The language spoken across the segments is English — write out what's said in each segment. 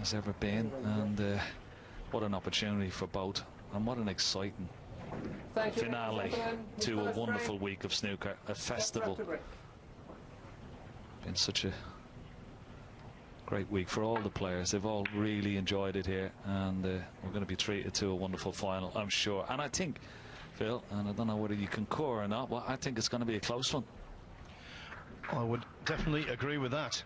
has ever been, and what an opportunity for both, and what an exciting finale to a wonderful week of snooker, a festival. Been such a great week for all the players. They've all really enjoyed it here, and we're going to be treated to a wonderful final, I'm sure. And I think, Phil, and I don't know whether you concur or not, but I think it's going to be a close one. I would definitely agree with that.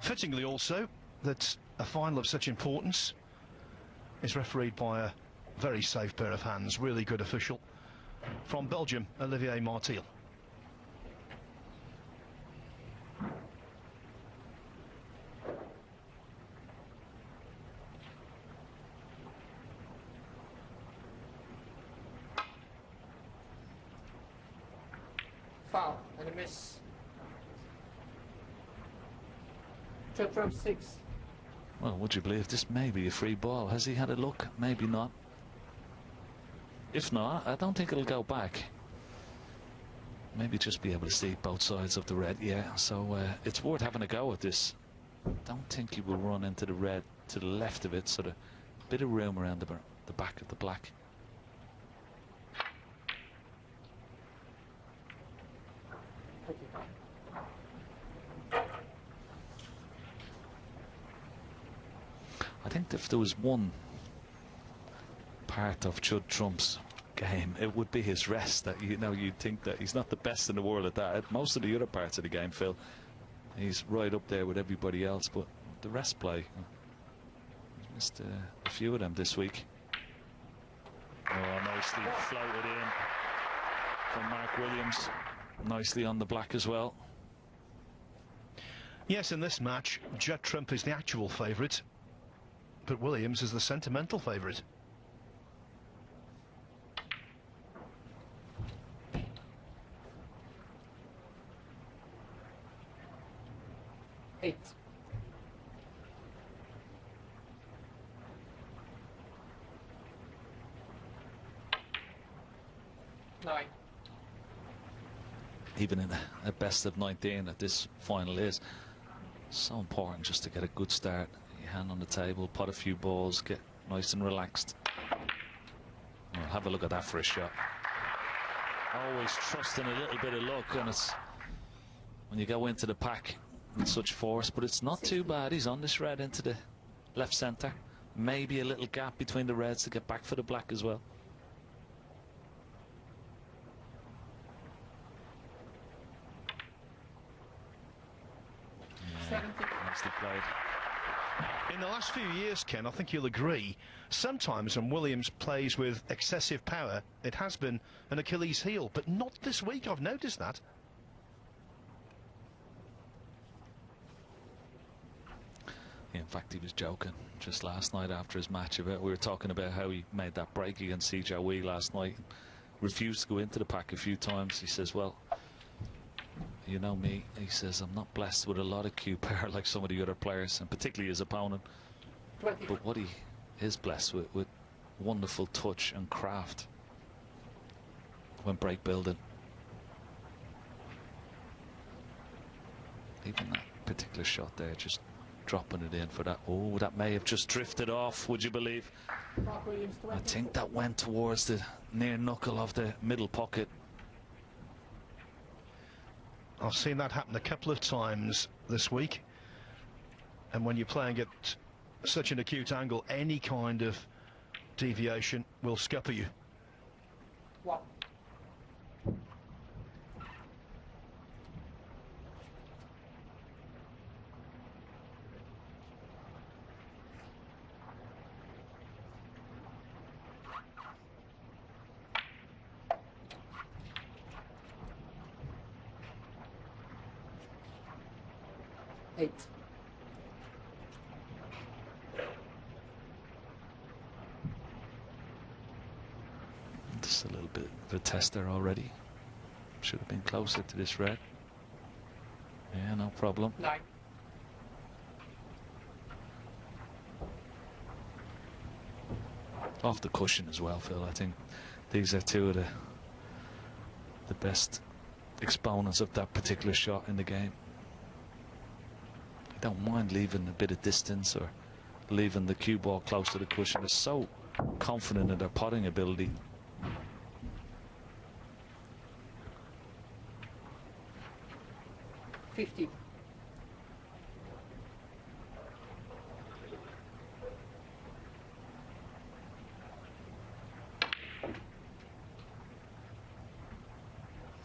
Fittingly also that a final of such importance is refereed by a very safe pair of hands, really good official from Belgium, Olivier Martial. Foul and a miss. Judd from 6. Well, would you believe this may be a free ball? Has he had a look? Maybe not. If not, I don't think it'll go back. Maybe just be able to see both sides of the red, yeah. So it's worth having a go at this. Don't think he will run into the red to the left of it, so a bit of room around the back of the black. I think if there was one part of Judd Trump's game, it would be his rest. That you'd think that he's not the best in the world at that. At most of the other parts of the game, Phil, he's right up there with everybody else. But the rest play, he's missed a few of them this week. Oh, nicely floated in from Mark Williams. Nicely on the black as well. Yes, in this match, Judd Trump is the actual favourite, but Williams is the sentimental favourite. Eight. 9. Even in a best of 19 that this final is, so important just to get a good start. Your hand on the table, pot a few balls, get nice and relaxed. Well, have a look at that for a shot. Always trusting a little bit of luck, and it's when you go into the pack with such force, but it's not too bad. He's on this red into the left centre. Maybe a little gap between the reds to get back for the black as well. Nicely played. In the last few years, Ken, I think you'll agree, sometimes when Williams plays with excessive power, it has been an Achilles heel, but not this week. I've noticed that. In fact, he was joking just last night after his match about. We were talking about how he made that break against CJ Wee last night, refused to go into the pack a few times. He says, well, you know me, he says, I'm not blessed with a lot of cue power like some of the other players, and particularly his opponent. 20. But what he is blessed with wonderful touch and craft when break building. Even that particular shot there, just dropping it in for that. Oh, that may have just drifted off, would you believe? I think that went towards the near knuckle of the middle pocket. I've seen that happen a couple of times this week, and when you're playing at such an acute angle, any kind of deviation will scupper you. What? Eight. Just a little bit of a tester already. Should have been closer to this red. Yeah, no problem. 9. Off the cushion as well, Phil. I think these are two of the best exponents of that particular shot in the game. Don't mind leaving a bit of distance or leaving the cue ball close to the cushion. They're so confident in their putting ability. $50.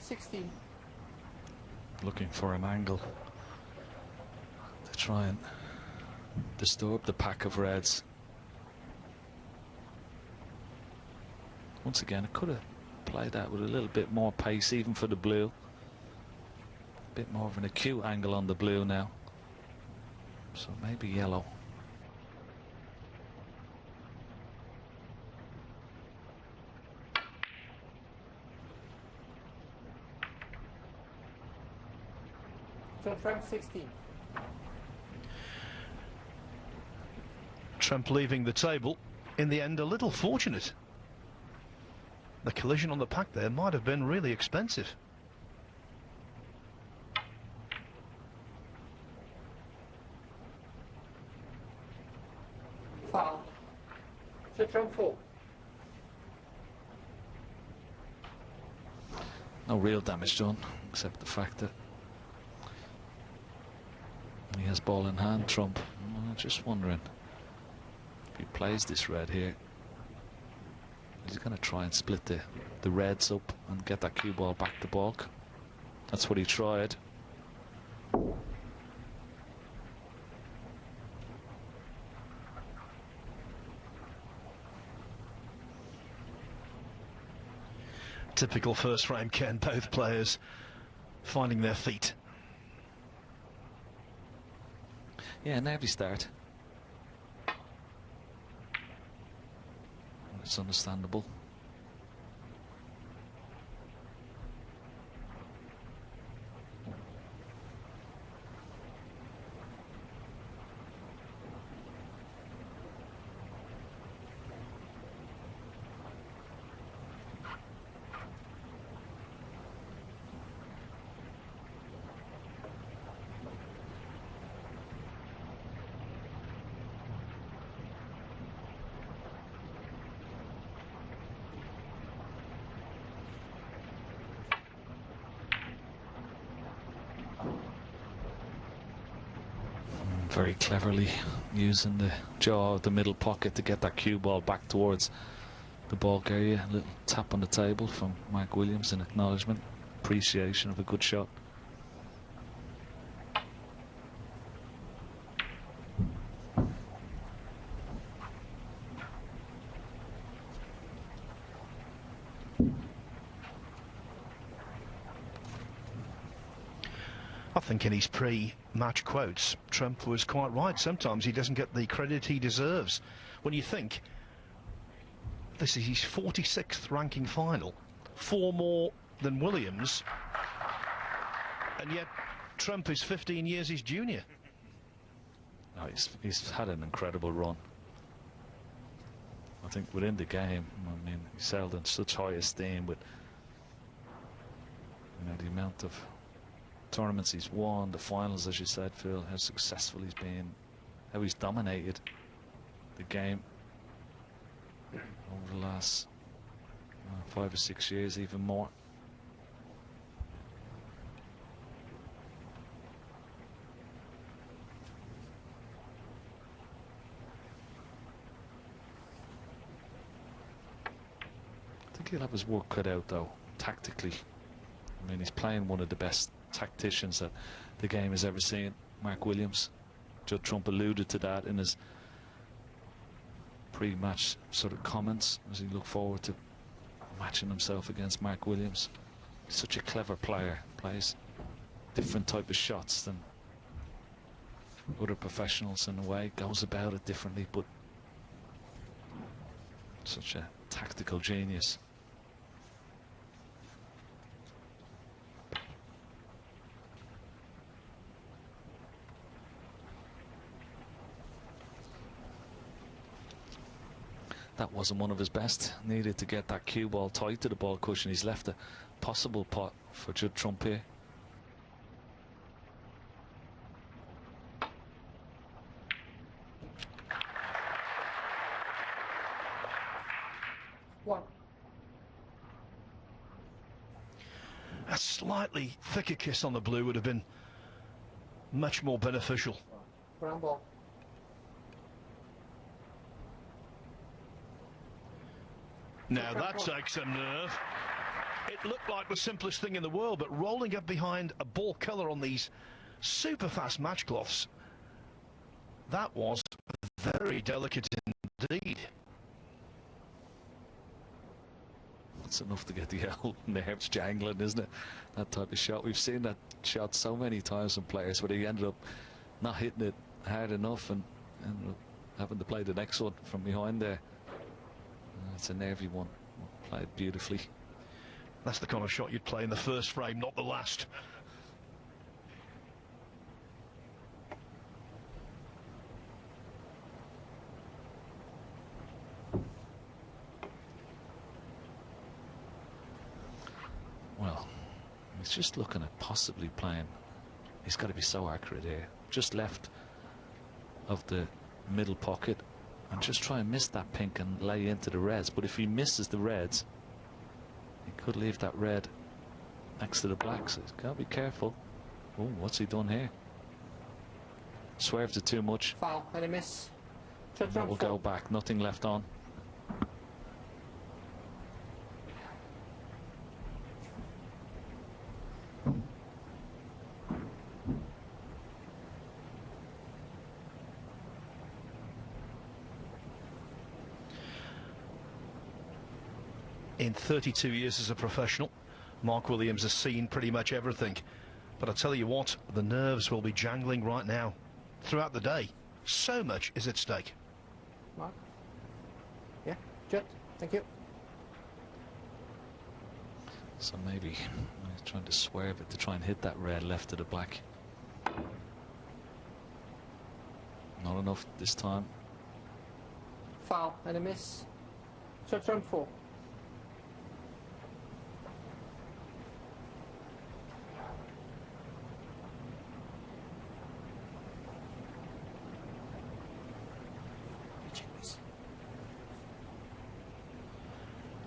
$16. Looking for an angle to try and disturb the pack of reds. Once again, I could have played that with a little bit more pace, even for the blue. A bit more of an acute angle on the blue now. So maybe yellow. So Trump 16. Trump leaving the table, in the end a little fortunate. The collision on the pack there might have been really expensive. Foul. So Trump 4. No real damage done, except the fact that he has ball in hand, Trump. I'm just wondering if he plays this red here. He's going to try and split the reds up and get that cue ball back to balk. That's what he tried. Typical first frame, Ken. Both players finding their feet. Yeah, nervy start. It's understandable. Very cleverly using the jaw of the middle pocket to get that cue ball back towards the balk area. A little tap on the table from Mark Williams in acknowledgement, appreciation of a good shot. I think in his pre-match quotes, Trump was quite right. Sometimes he doesn't get the credit he deserves. When you think this is his 46th ranking final, 4 more than Williams, and yet Trump is 15 years his junior. No, he's had an incredible run. I think within the game, I mean, he's held in such high esteem with, you know, the amount of tournaments he's won, the finals, as you said, Phil, how successful he's been, how he's dominated the game over the last 5 or 6 years, even more. I think he'll have his work cut out, though, tactically. I mean, he's playing one of the best tacticians that the game has ever seen, Mark Williams. Judd Trump alluded to that in his pre-match sort of comments as he looked forward to matching himself against Mark Williams. He's such a clever player, plays different type of shots than other professionals in a way, goes about it differently, but such a tactical genius. That wasn't one of his best. Needed to get that cue ball tight to the ball cushion. He's left a possible pot for Judd Trump here. slightly thicker kiss on the blue would have been much more beneficial. Brown ball. Now that takes some nerve. It looked like the simplest thing in the world, but rolling up behind a ball colour on these super fast match cloths, that was very delicate indeed. It's enough to get the old nerves jangling, isn't it? That type of shot. We've seen that shot so many times from players where they ended up not hitting it hard enough and ended up having to play the next one from behind there. It's a nervy one. Played beautifully. That's the kind of shot you'd play in the first frame, not the last. Well, he's just looking at possibly playing. He's got to be so accurate here. Just left of the middle pocket and just try and miss that pink and lay into the reds. But if he misses the reds, he could leave that red next to the black. So he's got to be careful. Oh, what's he done here? Swerved it too much. Foul and a miss. Shot That from will 4. go back. Nothing left on. In 32 years as a professional, Mark Williams has seen pretty much everything. But I tell you what, the nerves will be jangling right now. Throughout the day, so much is at stake. Mark? Yeah, Judd, thank you. So maybe he's trying to swerve it to try and hit that red left of the black. Not enough this time. Foul and a miss. Shot from 4.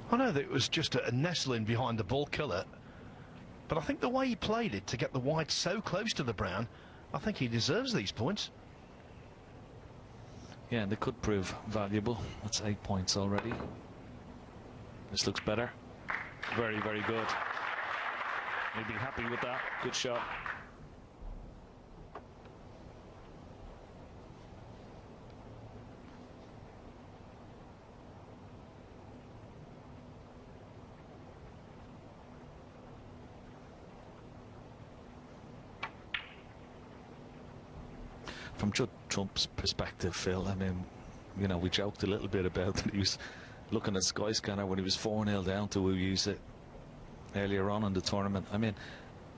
I know that it was just a nestling behind the ball colour, but I think the way he played it to get the white so close to the brown, I think he deserves these points. Yeah, and they could prove valuable. That's 8 points already. This looks better. Very, very good. He'd be happy with that. Good shot. From Judd Trump's perspective, Phil, I mean, you know, we joked a little bit about that he was looking at Skyscanner when he was 4-0 down to use it earlier on in the tournament. I mean,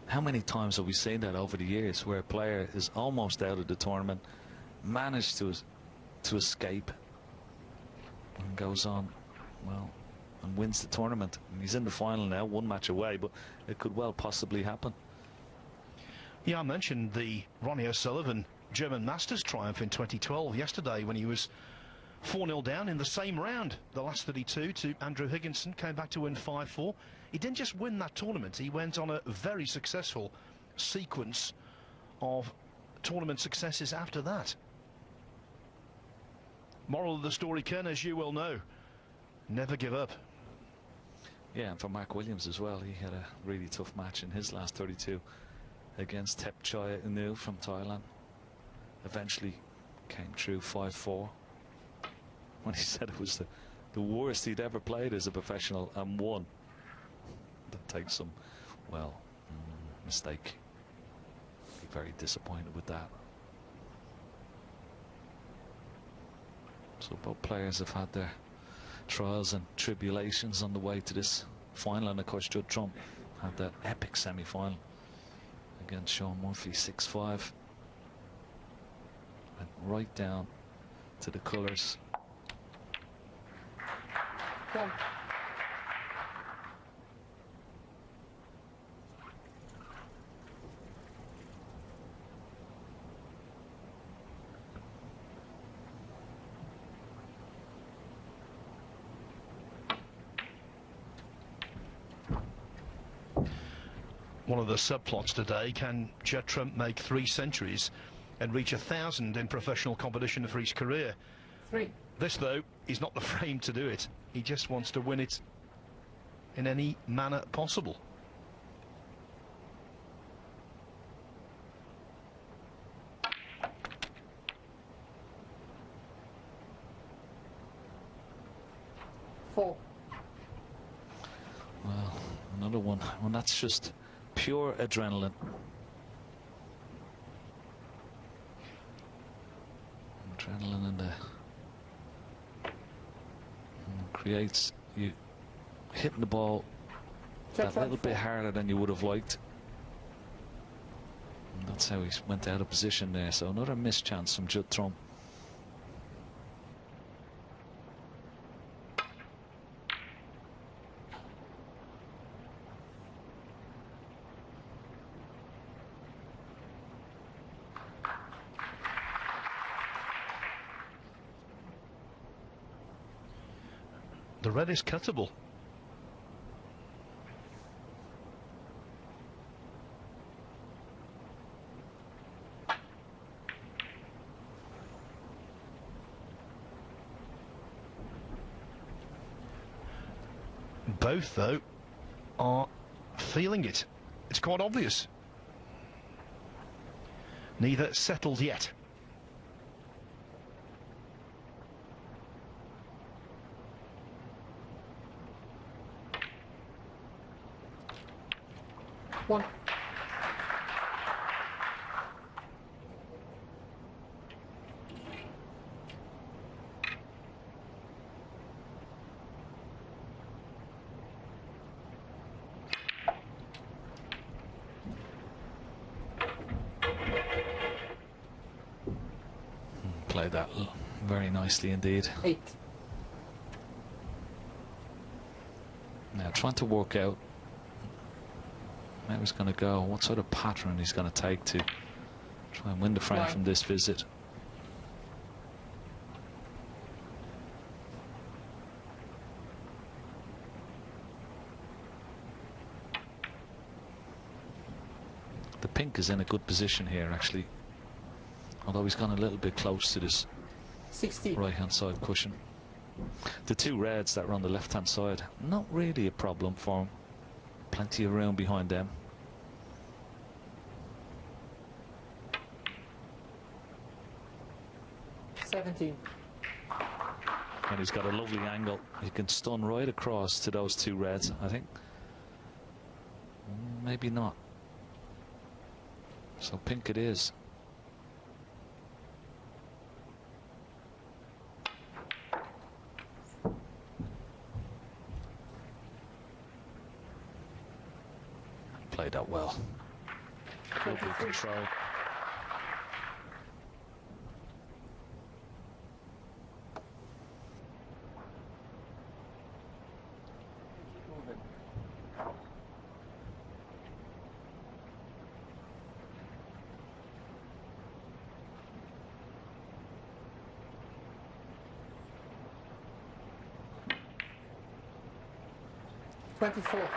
how many times have we seen that over the years where a player is almost out of the tournament, managed to escape and goes on, well, and wins the tournament. And he's in the final now, one match away, but it could well possibly happen. Yeah, I mentioned the Ronnie O'Sullivan German Masters triumph in 2012 yesterday when he was 4-0 down in the same round, the last 32 to Andrew Higginson, came back to win 5-4. He didn't just win that tournament, he went on a very successful sequence of tournament successes after that. Moral of the story, Ken, as you well know, never give up. Yeah, and for Mark Williams as well, he had a really tough match in his last 32 against Thepchai Inu from Thailand. Eventually came through 5-4 when he said it was the worst he'd ever played as a professional and won. That takes some, well, mistake. Be very disappointed with that. So both players have had their trials and tribulations on the way to this final, and of course Judd Trump had that epic semi-final against Sean Murphy, 6-5. Went right down to the colours. Come. one of the subplots today. Can Judd Trump make 3 centuries and reach 1,000 in professional competition for his career? 3. This, though, is not the frame to do it. He just wants to win it in any manner possible. Well, another one. Well, that's just pure adrenaline. Adrenaline in the creates you hitting the ball that little bit harder than you would have liked. And that's how he went out of position there. So another missed chance from Judd Trump. The red is cuttable. Both, though, are feeling it. It's quite obvious. Neither settled yet. One. Played that very nicely indeed. 8. Now trying to work out how he's going to go, what sort of pattern he's going to take to try and win the frame from this visit. The pink is in a good position here, actually, although he's gone a little bit close to this 60. right hand side cushion. The 2 reds that are on the left hand side, not really a problem for him. Plenty of room behind them. $17. And he's got a lovely angle. He can stun right across to those 2 reds, I think. Maybe not. So pink it is. Played that well. Lovely control. $24.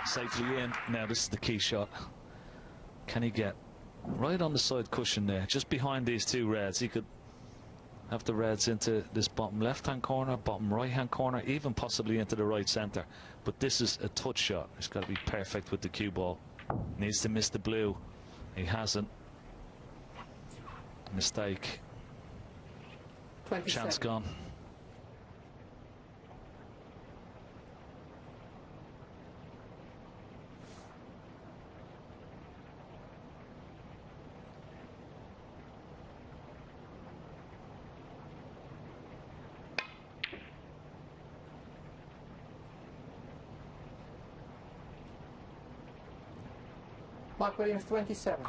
Safely in. Now this is the key shot. Can he get right on the side cushion there, just behind these 2 reds? He could have the reds into this bottom left hand corner, bottom right hand corner, even possibly into the right centre. But this is a touch shot. It's got to be perfect with the cue ball. Needs to miss the blue. He hasn't. Mistake. 27. Chance gone. Mark Williams 27.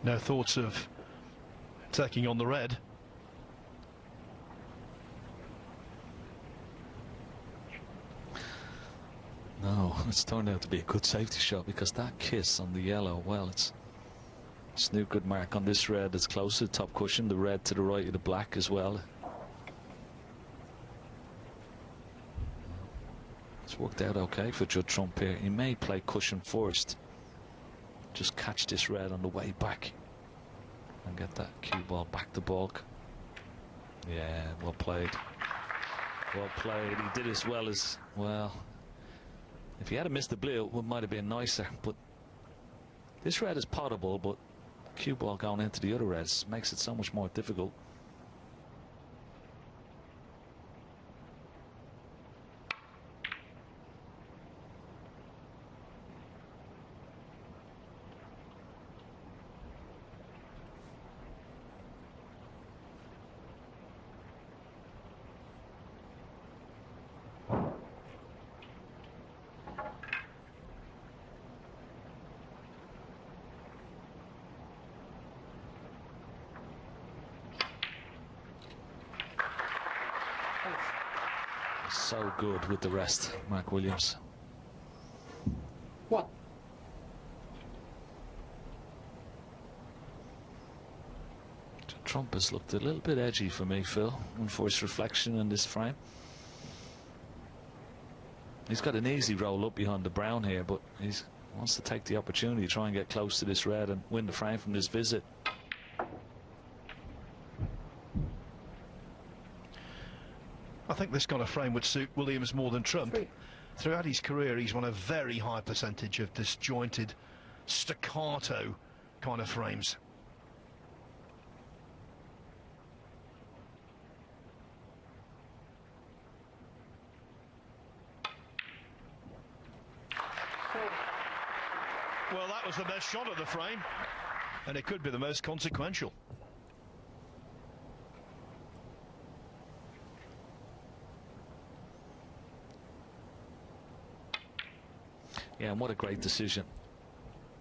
No thoughts of taking on the red. It's turned out to be a good safety shot, because that kiss on the yellow, well, it's snookered mark on this red. It's close to the top cushion, the red to the right of the black as well. It's worked out okay for Judd Trump here. He may play cushion first, just catch this red on the way back and get that cue ball back to balk. Yeah, well played. Well played. He did as well as, well, if he had missed the blue, it might have been nicer. But this red is potable, but cue ball going into the other reds makes it so much more difficult. So good with the rest, Mark Williams. What? Trump has looked a little bit edgy for me, Phil, and for his reflection in this frame. He's got an easy roll up behind the brown here, but he wants to take the opportunity to try and get close to this red and win the frame from this visit. I think this kind of frame would suit Williams more than Trump. Throughout his career, he's won a very high percentage of disjointed, staccato kind of frames. Well, that was the best shot of the frame, and it could be the most consequential. Yeah, and what a great decision,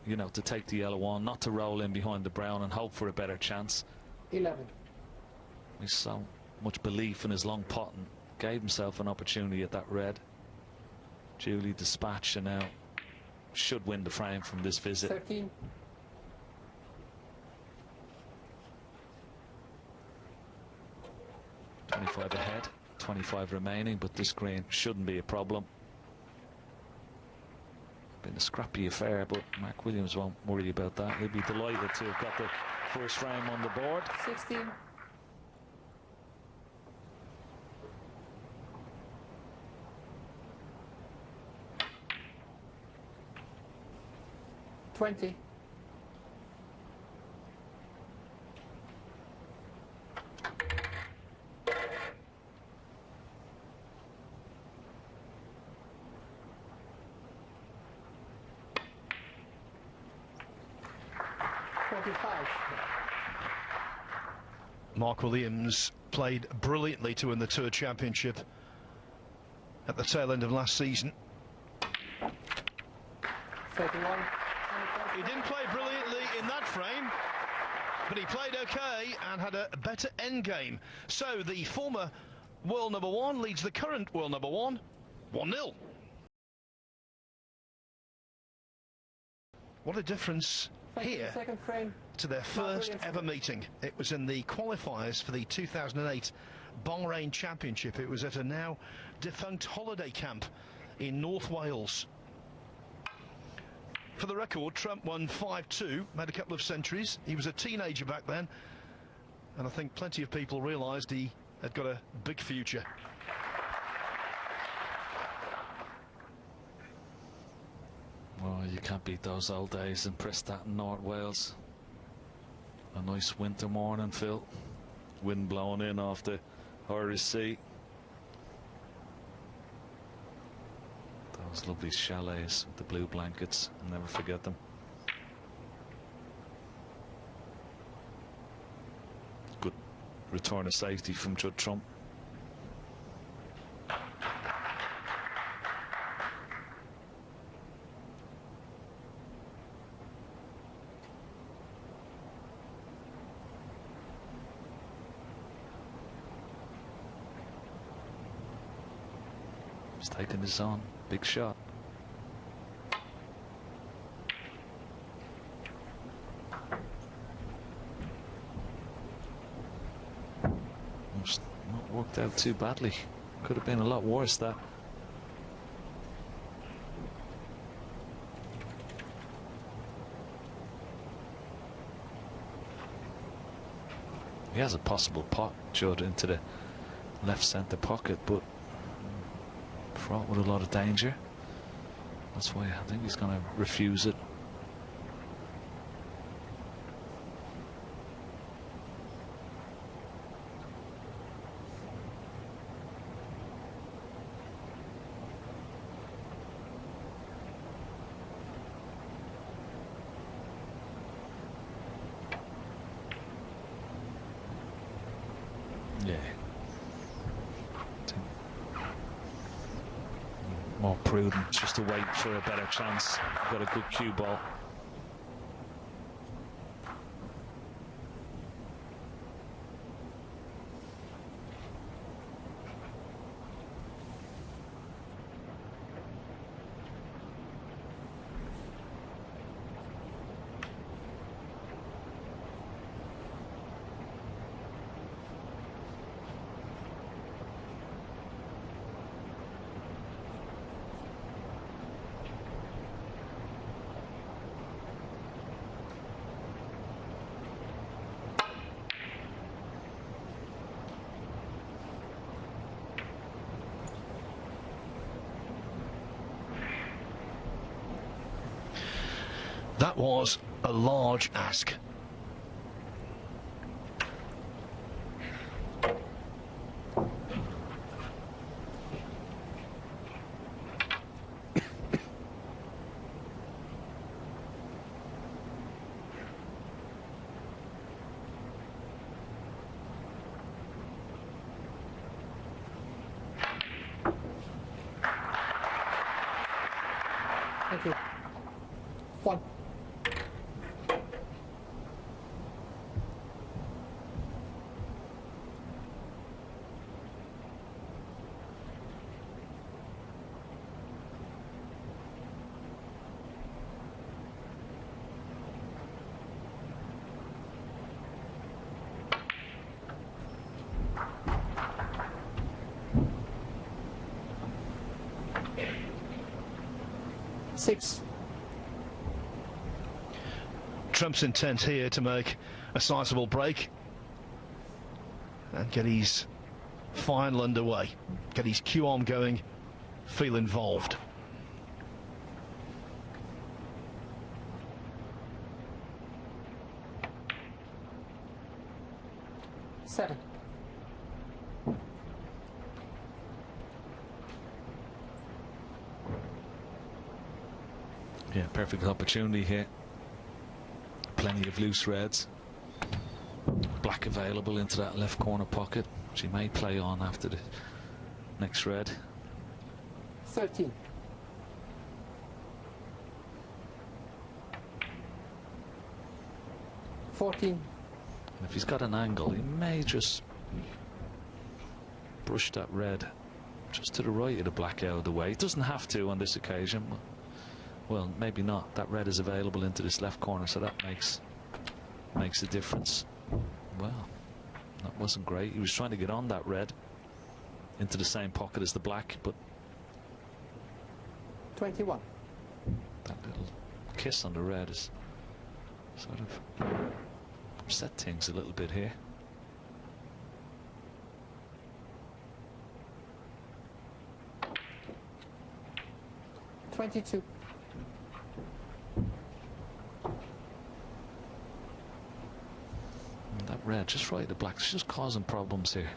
you know, to take the yellow on, not to roll in behind the brown and hope for a better chance. 11. He's so much belief in his long pot and gave himself an opportunity at that red. Duly dispatched, and now should win the frame from this visit. 13. .25 ahead, 25 remaining, but this green shouldn't be a problem. Been a scrappy affair, but Mark Williams won't worry about that. He'll be delighted to have got the first frame on the board. 16. 20. Mark Williams played brilliantly to win the Tour Championship at the tail end of last season. 31. He didn't play brilliantly in that frame, but he played okay and had a better end game. So the former world number one leads the current world number one 1-0. What a difference here to their first ever meeting. It was in the qualifiers for the 2008 Bahrain Championship. It was at a now defunct holiday camp in North Wales. For the record, Trump won 5-2, made a couple of centuries. He was a teenager back then, and I think plenty of people realised he had got a big future. Well, you can't beat those old days in Prestat in North Wales. A nice winter morning, Phil. Wind blowing in off the Irish Sea. Those lovely chalets with the blue blankets, I'll never forget them. Good return of safety from Judd Trump. He's taking this on. Big shot. worked out too badly. Could have been a lot worse, that. He has a possible pot, Judd, into the left centre pocket, but fraught with a lot of danger. That's why I think he's going to refuse it. Yeah. More prudent just to wait for a better chance. Got a good cue ball. That was a large ask. Thank you. 1. Six. Trump's intent here to make a sizable break and get his final underway, get his cue arm going, feel involved. Seven. Yeah, perfect opportunity here. Plenty of loose reds. Black available into that left corner pocket, which he may play on after the next red. 13. And If he's got an angle, he may just brush that red just to the right of the black out of the way. It doesn't have to on this occasion. Well, maybe not. That red is available into this left corner, so that makes a difference. Well, that wasn't great. He was trying to get on that red into the same pocket as the black, but 21. that little kiss on the red is sort of upset things a little bit here. $22. That red just right, the black's just causing problems here.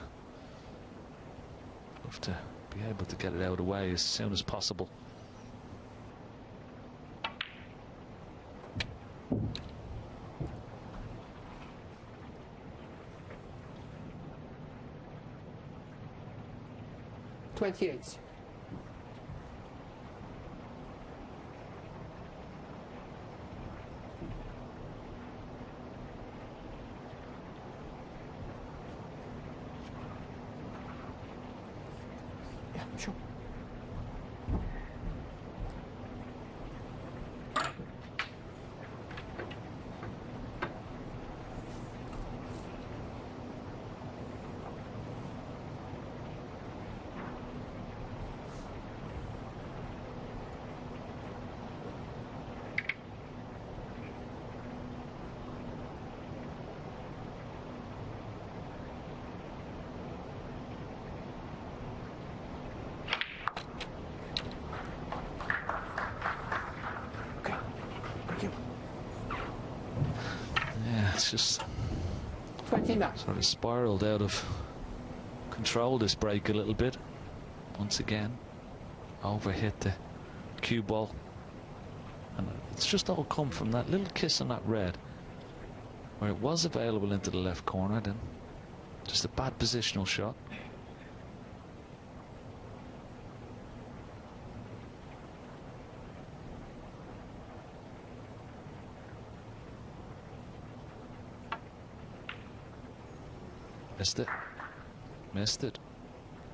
Have to be able to get it out of the way as soon as possible. $28. Yeah, sure. He's just 29. sort of spiraled out of control this break a little bit. Once again, overhit the cue ball. And it's just all come from that little kiss on that red, where it was available into the left corner, then just a bad positional shot. Missed it. Missed it.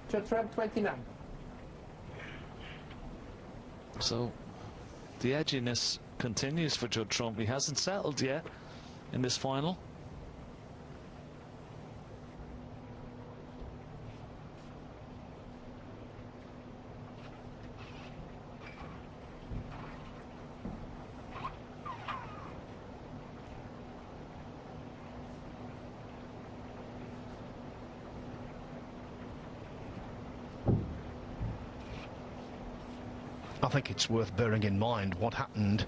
Judd 29. So the edginess continues for Judd Trump. He hasn't settled yet in this final. I think it's worth bearing in mind what happened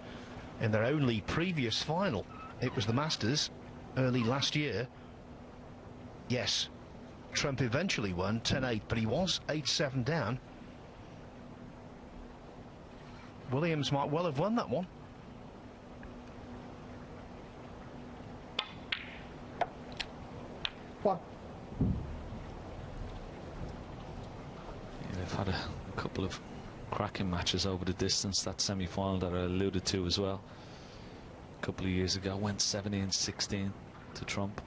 in their only previous final. It was the Masters early last year. Yes, Trump eventually won 10-8, but he was 8-7 down. Williams might well have won that one. One. Yeah, they've had a couple of cracking matches over the distance. That semi-final that I alluded to as well a couple of years ago went 17-16 to Trump.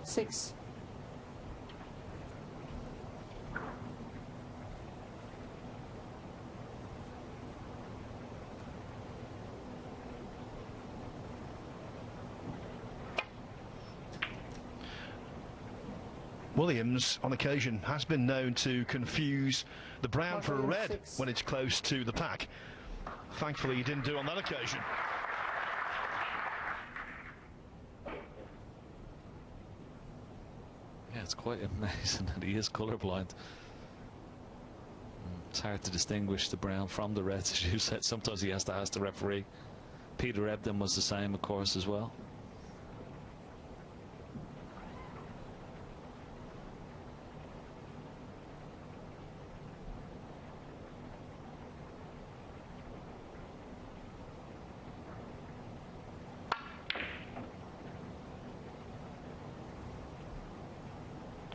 Six. Williams, on occasion, has been known to confuse the brown for a red 6. when it's close to the pack. Thankfully, he didn't do on that occasion. Yeah, it's quite amazing that he is colourblind. It's hard to distinguish the brown from the reds, as you said. Sometimes he has to ask the referee. Peter Ebdon was the same, of course, as well.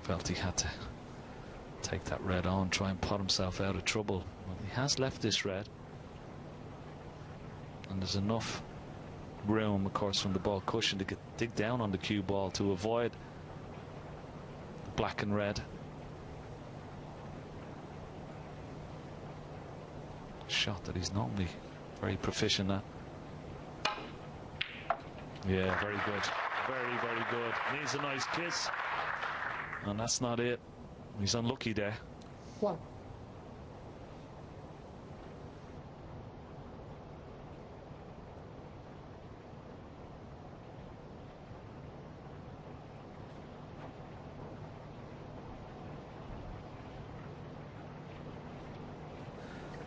Felt he had to take that red on, try and pot himself out of trouble. Well, he has left this red, and there's enough room, of course, from the ball cushion to dig down on the cue ball to avoid the black and red. Shot that he's normally very proficient at. Yeah, very good. Very, very good. Needs a nice kiss. And that's not it. He's unlucky there. One.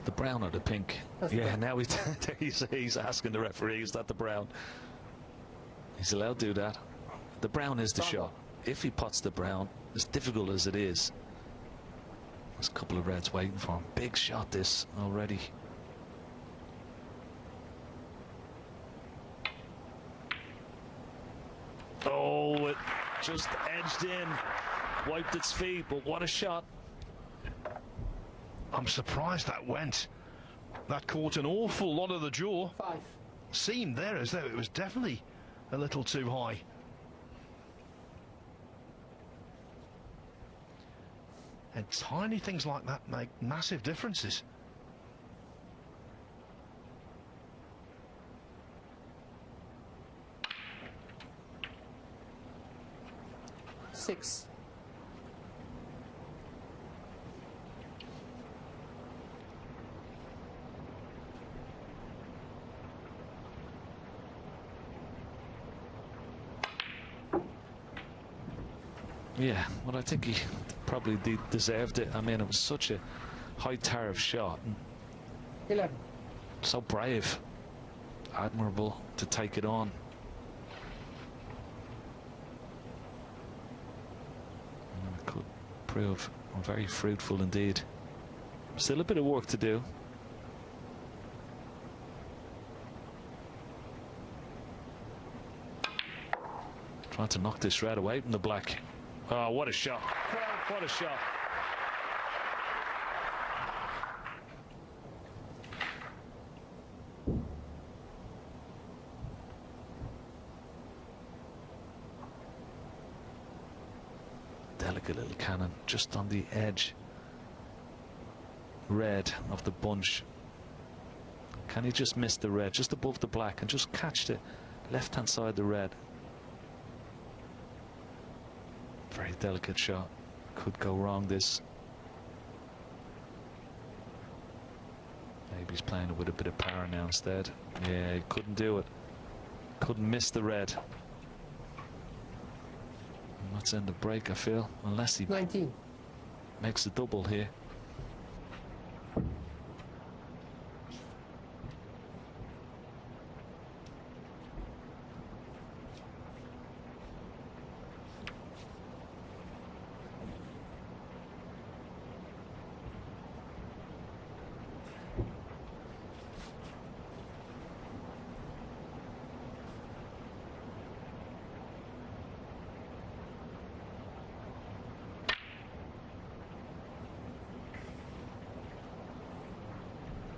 The brown or the pink? That's yeah, brown. now he's asking the referee, is that the brown? He's allowed to do that. The brown is the Bravo. shot. If he pots the brown, as difficult as it is, there's a couple of reds waiting for him. Big shot this already. Oh, it just edged in, wiped its feet, but what a shot. I'm surprised that went. That caught an awful lot of the jaw. 5. Seemed there as though it was definitely a little too high. And tiny things like that make massive differences. Six. Yeah, well, I think he probably deserved it. I mean, it was such a high tariff shot. And 11. so brave. Admirable to take it on. And it could prove very fruitful indeed. Still a bit of work to do. Trying to knock this red away from the black. Oh, what a shot. What a shot. Delicate little cannon just on the edge. Red of the bunch. Can he just miss the red just above the black and just catch the left hand side of the red? Very delicate shot. Could go wrong this. Maybe he's playing it with a bit of power now instead. Yeah, he couldn't do it. Couldn't miss the red. And that's in the break, I feel, unless he 19. makes a double here.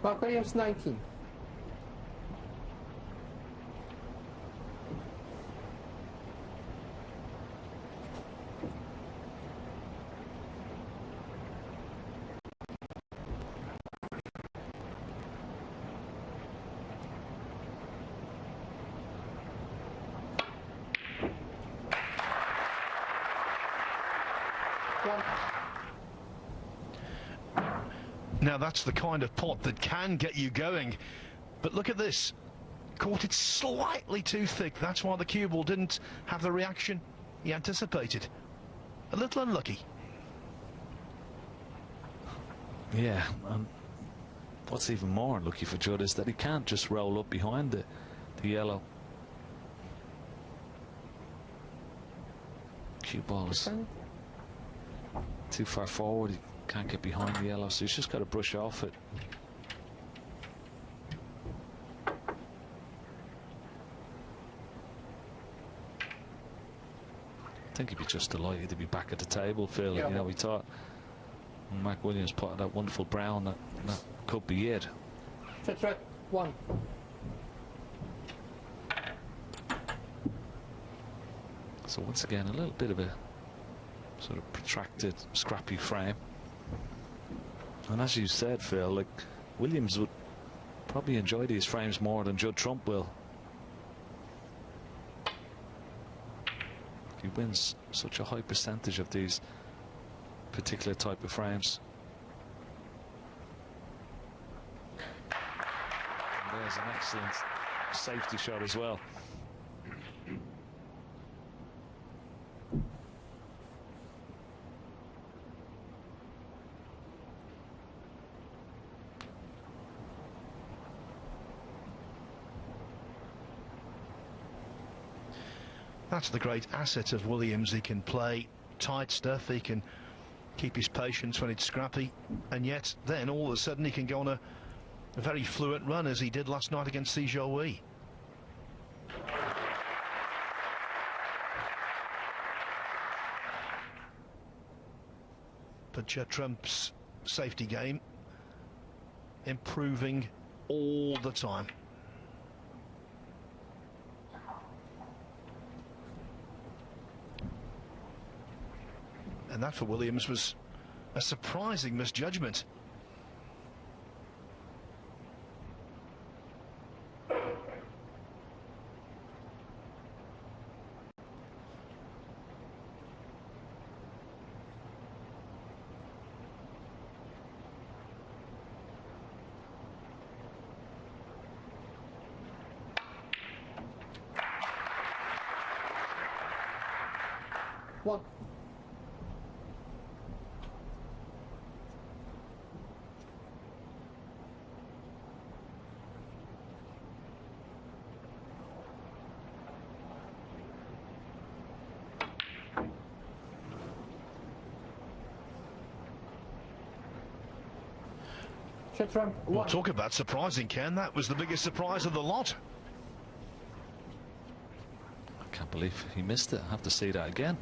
Mark Williams, 19. Now that's the kind of pot that can get you going, but look at this. Caught it slightly too thick. That's why the cue ball didn't have the reaction he anticipated. A little unlucky. Yeah, what's even more unlucky for Judd is that he can't just roll up behind the yellow. Cue ball is too far forward. He can't get behind the yellow, so he's just got to brush off it. I think he'd be just delighted to be back at the table, Phil. Yeah. You know, we thought Mark Williams put that wonderful brown, that could be it. Touch red, 1. So once again, a little bit of a sort of protracted, scrappy frame. And as you said, Phil, like, Williams would probably enjoy these frames more than Judd Trump will. He wins such a high percentage of these particular type of frames. And there's an excellent safety shot as well. That's the great asset of Williams. He can play tight stuff, he can keep his patience when it's scrappy, and yet then all of a sudden he can go on a very fluent run as he did last night against Sijoui. But Judd Trump's safety game improving all the time. And that for Williams was a surprising misjudgment. One. Short trump, Well, 1. talk about surprising, Ken. That was the biggest surprise of the lot. I can't believe he missed it. I have to see that again.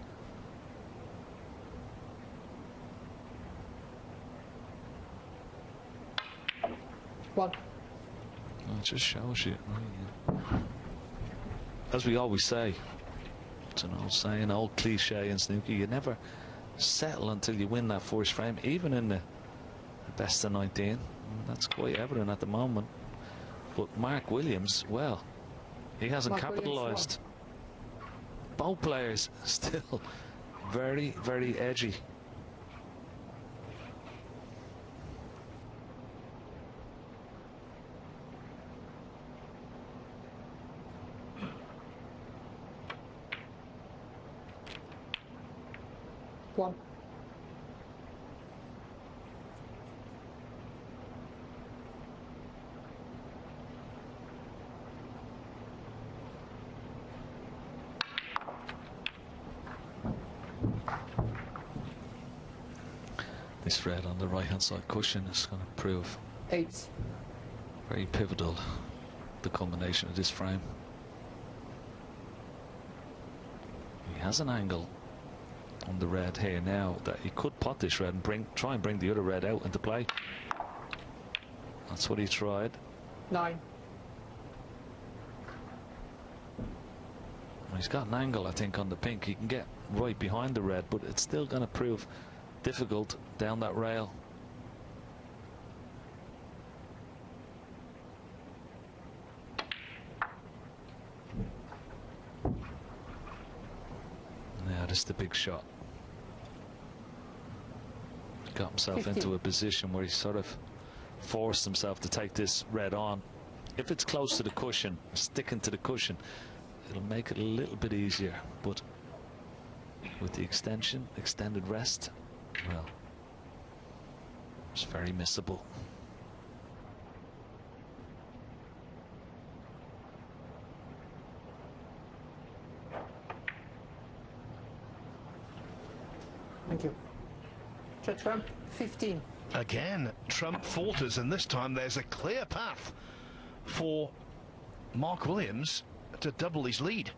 One. It just shows you. As we always say, it's an old saying, old cliche in snooker, you never settle until you win that first frame, even in the best of 19. And that's quite evident at the moment. But Mark Williams, well, he hasn't capitalised. Both players still very, very edgy. One. This red on the right hand side cushion is going to prove 8. very pivotal, the culmination of this frame. He has an angle on the red here now that he could pot this red and try and bring the other red out into play. That's what he tried. 9. He's got an angle, I think, on the pink. He can get right behind the red, but it's still going to prove difficult down that rail. Yeah, this is the big shot. Got himself 15. into a position where he sort of forced himself to take this red on. If it's close to the cushion, sticking to the cushion, it'll make it a little bit easier, but with the extended rest, well, it's very missable. Thank you. Short trump, 15. Again, Trump falters, and this time there's a clear path for Mark Williams to double his lead.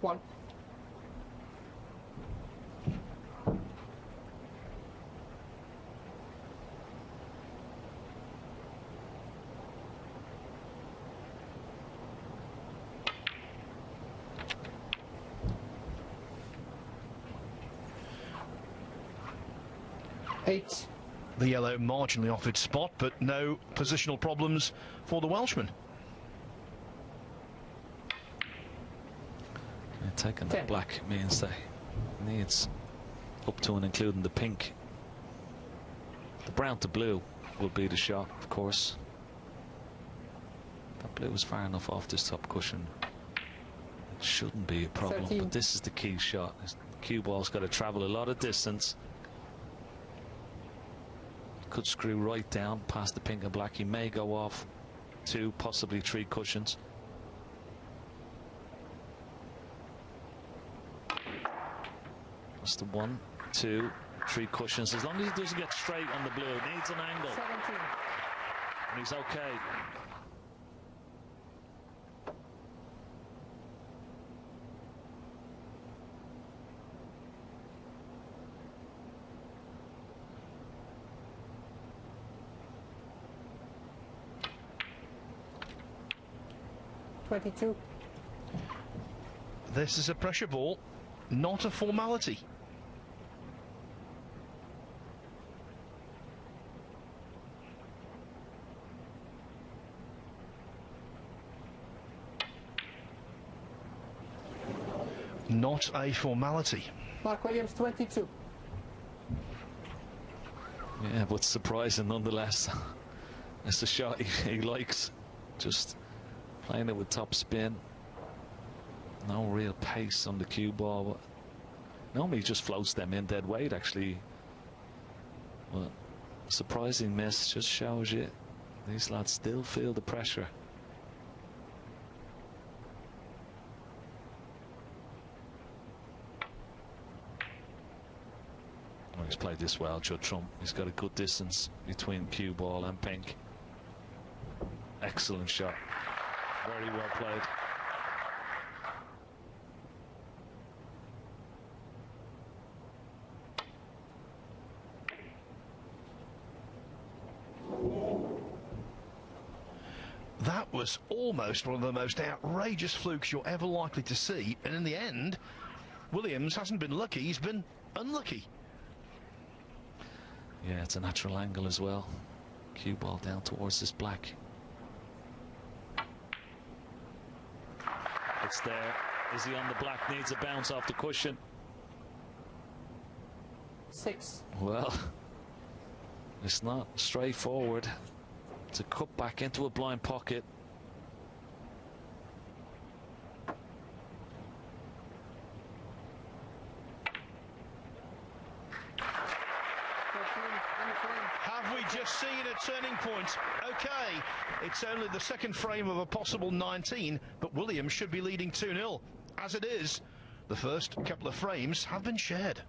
One. Eight. The yellow marginally off its spot, but no positional problems for the Welshman. Taking 10. that black means that he needs up to and including the pink. The brown to blue will be the shot, of course. That blue is far enough off this top cushion. It shouldn't be a problem, 13. but this is the key shot. The cue ball's got to travel a lot of distance. Could screw right down past the pink and black. He may go off 2, possibly 3 cushions. That's the 1, 2, 3 cushions. As long as he doesn't get straight on the blue, needs an angle. 17. And he's okay. $22. This is a pressure ball, not a formality. Not a formality. Mark Williams, 22. Yeah, but surprising nonetheless. It's the shot he likes. Just playing it with top spin. No real pace on the cue ball. But normally he just floats them in dead weight, actually. But surprising miss just shows you these lads still feel the pressure. He's played this well, Judd Trump. He's got a good distance between cue ball and pink. Excellent shot. Very well played. That was almost one of the most outrageous flukes you're ever likely to see, and in the end, Williams hasn't been lucky, he's been unlucky. Yeah, it's a natural angle as well. Cue ball down towards this black. It's there. Is he on the black? Needs a bounce off the cushion. 6. Well, it's not straightforward to cut back into a blind pocket. Have we just seen a turning point? Okay, it's only the second frame of a possible 19, but Williams should be leading 2-0. As it is, the first couple of frames have been shared.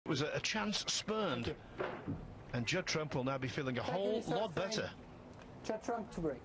It was a chance spurned, and Judd Trump will now be feeling a whole lot better. Judd Trump to break.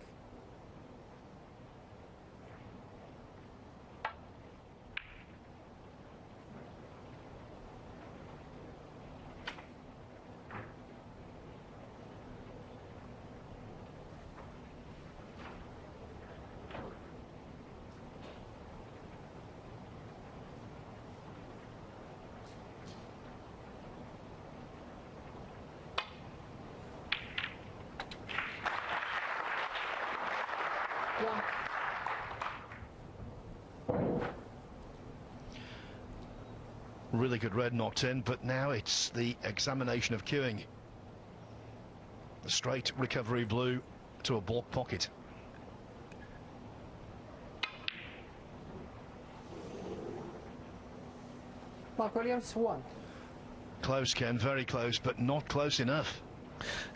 Really good red knocked in, but now it's the examination of cueing. The straight recovery blue to a block pocket. Mark Williams, 1. Close, Ken, very close, but not close enough.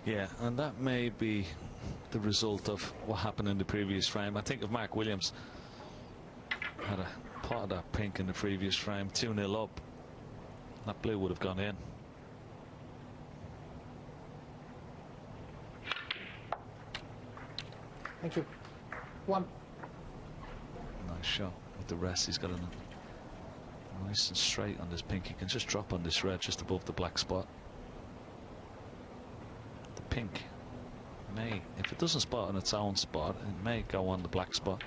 Yeah, and that may be the result of what happened in the previous frame. I think if Mark Williams had a pot of that pink in the previous frame, 2-0 up, that blue would have gone in. Thank you. 1. Nice shot with the rest. He's got a nice and straight on this pink. He can just drop on this red just above the black spot. The pink may, if it doesn't spot on its own spot, it may go on the black spot.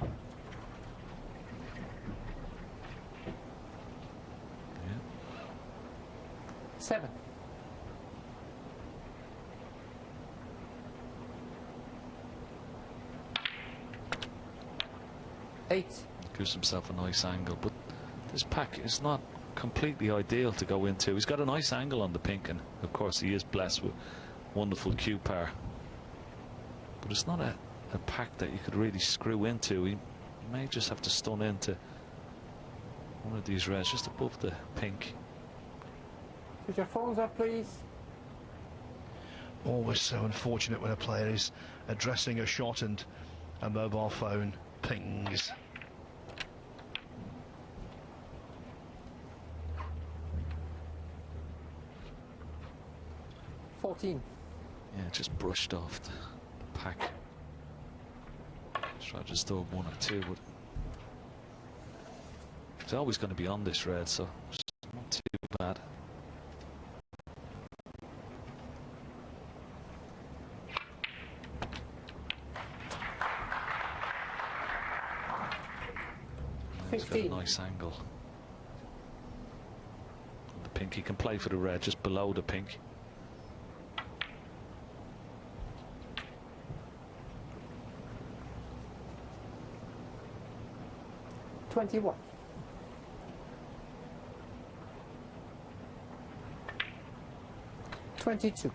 7. 8. Gives himself a nice angle, but this pack is not completely ideal to go into. He's got a nice angle on the pink, and of course he is blessed with wonderful cue power, but it's not a pack that you could really screw into. He may just have to stun into one of these reds just above the pink. Put your phones up, please. Always so unfortunate when a player is addressing a shot and a mobile phone pings. $14. Yeah, just brushed off the pack. Try to just throw 1 or 2, but it's always going to be on this red, so it's not too bad. He's got a nice angle. The pink, he can play for the red just below the pink. $21. 22.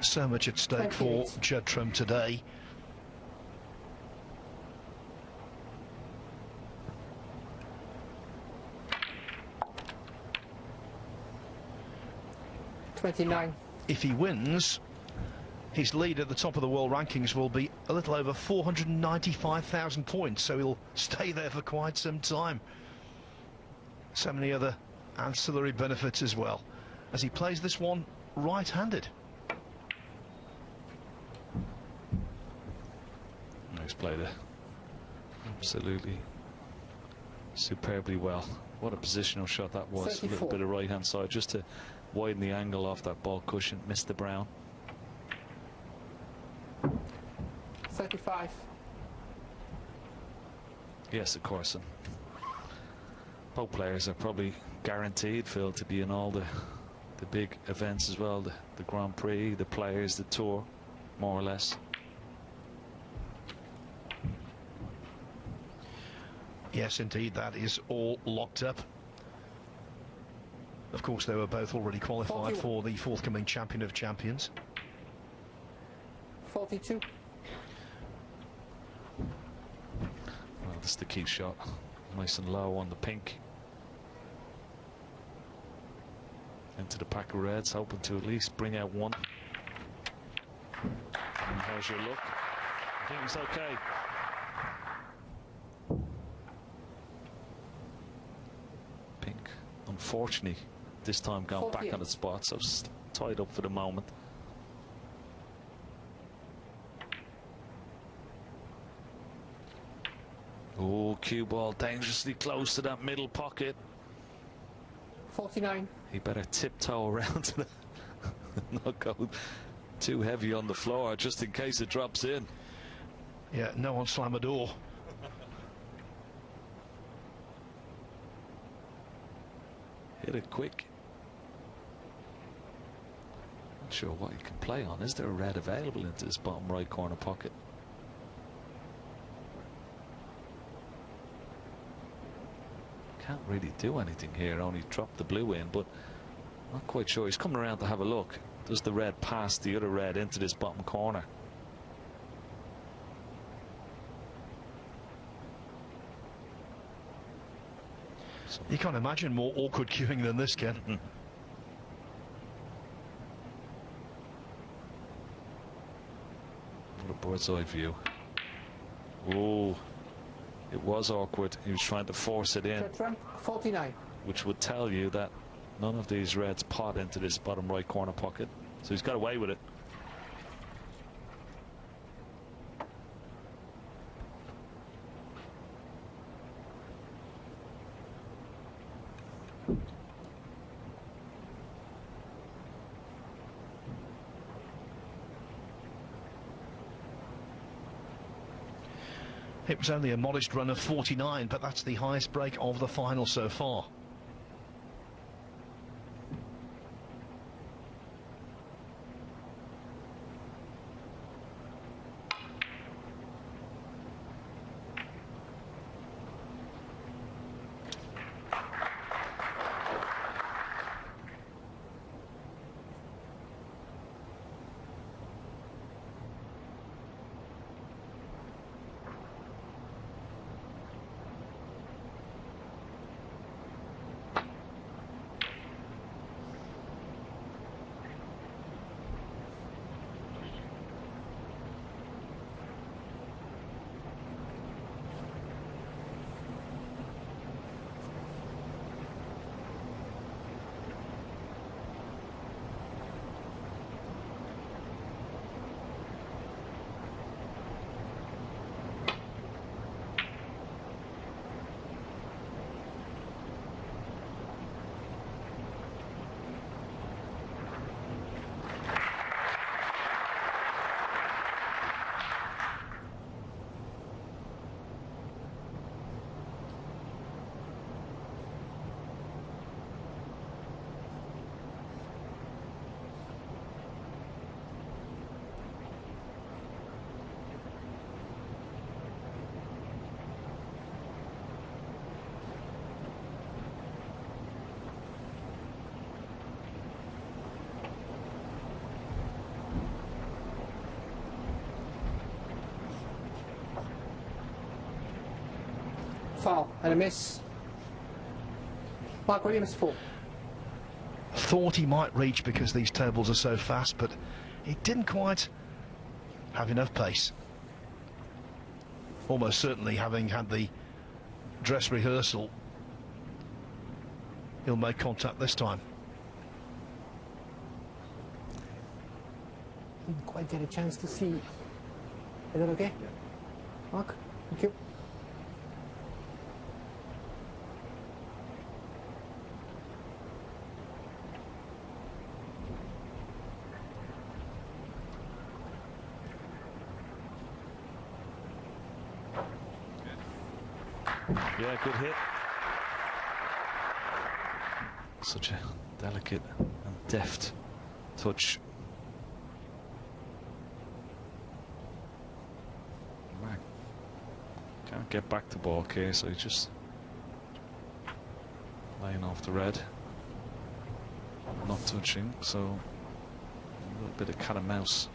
So much at stake for Judd Trump today. 29. If he wins, his lead at the top of the world rankings will be a little over 495,000 points, so he'll stay there for quite some time. So many other ancillary benefits as well, as he plays this one right-handed. He's played it absolutely superbly well. What a positional shot that was. 34. A little bit of right hand side just to widen the angle off that ball cushion. Missed the brown. 35. Yes, of course. And both players are probably guaranteed, Phil, to be in all the big events as well. The Grand Prix, the Players, the Tour, more or less. Yes, indeed, that is all locked up. Of course, they were both already qualified 41. for the forthcoming Champion of Champions. 42. Well, this is the key shot. Nice and low on the pink. Into the pack of reds, hoping to at least bring out one. And how's your look? I think it's okay. Pink, unfortunately, this time going back on its spot, so it's tied up for the moment. Oh, cue ball dangerously close to that middle pocket. 49. He better tiptoe around to the not go too heavy on the floor just in case it drops in. Yeah, no one slam a door. Hit it quick. Not sure what you can play on. Is there a red available into this bottom right corner pocket? Can't really do anything here, only drop the blue in, but not quite sure. He's coming around to have a look. Does the red pass the other red into this bottom corner? You can't imagine more awkward queuing than this, Ken. What a bird's eye view. Oh, it was awkward. He was trying to force it in, 49. which would tell you that none of these reds pot into this bottom right corner pocket. So he's got away with it. It was only a modest run of 49, but that's the highest break of the final so far. Foul and a miss. Mark Williams 4. thought he might reach because these tables are so fast, but he didn't quite have enough pace. Almost certainly, having had the dress rehearsal, he'll make contact this time. Didn't quite get a chance to see. Is that okay? Yeah. Mark, thank you. Yeah, good hit. Such a delicate and deft touch. Mark can't get back to balk here, so he's just laying off the red, not touching, so a little bit of cat and mouse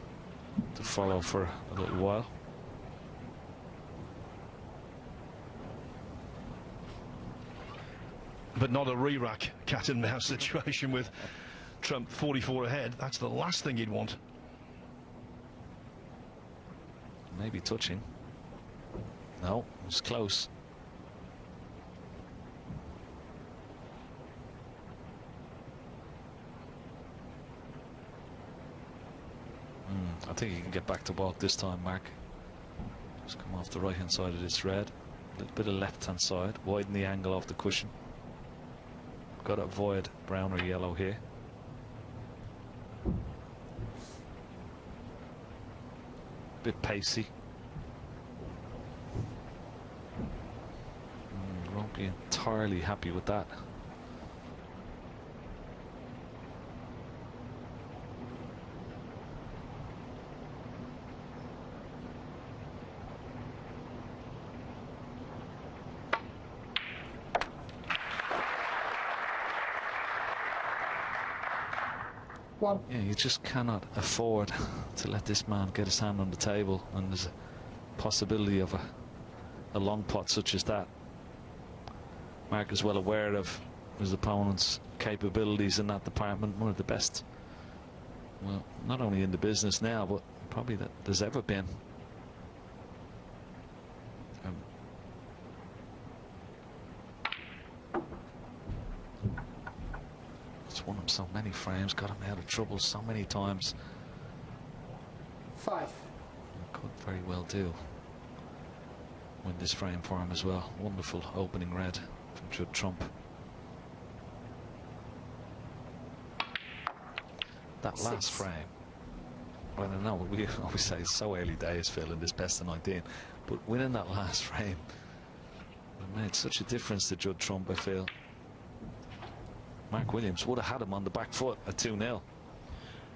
to follow for a little while. But not a re-rack cat and mouse situation with Trump 44 ahead. That's the last thing he'd want. Maybe touching. No, it's close. I think he can get back to walk this time, Mark. Just come off the right hand side of this red. A little bit of left hand side. Widen the angle off the cushion. Got to avoid brown or yellow here. Bit pacey. Won't be entirely happy with that. Yeah, you just cannot afford to let this man get his hand on the table, and there's a possibility of a long pot such as that. Mark is well aware of his opponent's capabilities in that department. One of the best, well, not only in the business now, but probably that there's ever been. Won him so many frames, got him out of trouble so many times. 5. Could very well do win this frame for him as well. Wonderful opening red from Judd Trump. That 6. last frame, well, I know we always say it's so early days, Phil, in this best of 19, but winning that last frame made such a difference to Judd Trump, I feel. Mark Williams would have had him on the back foot at 2-0.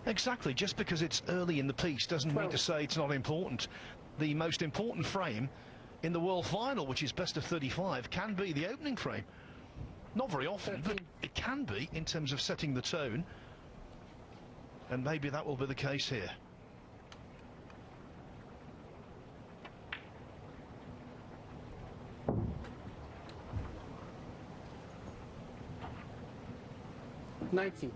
Exactly, just because it's early in the piece doesn't mean to say it's not important. The most important frame in the World Final, which is best of 35, can be the opening frame. Not very often, but it can be in terms of setting the tone. And maybe that will be the case here. $90.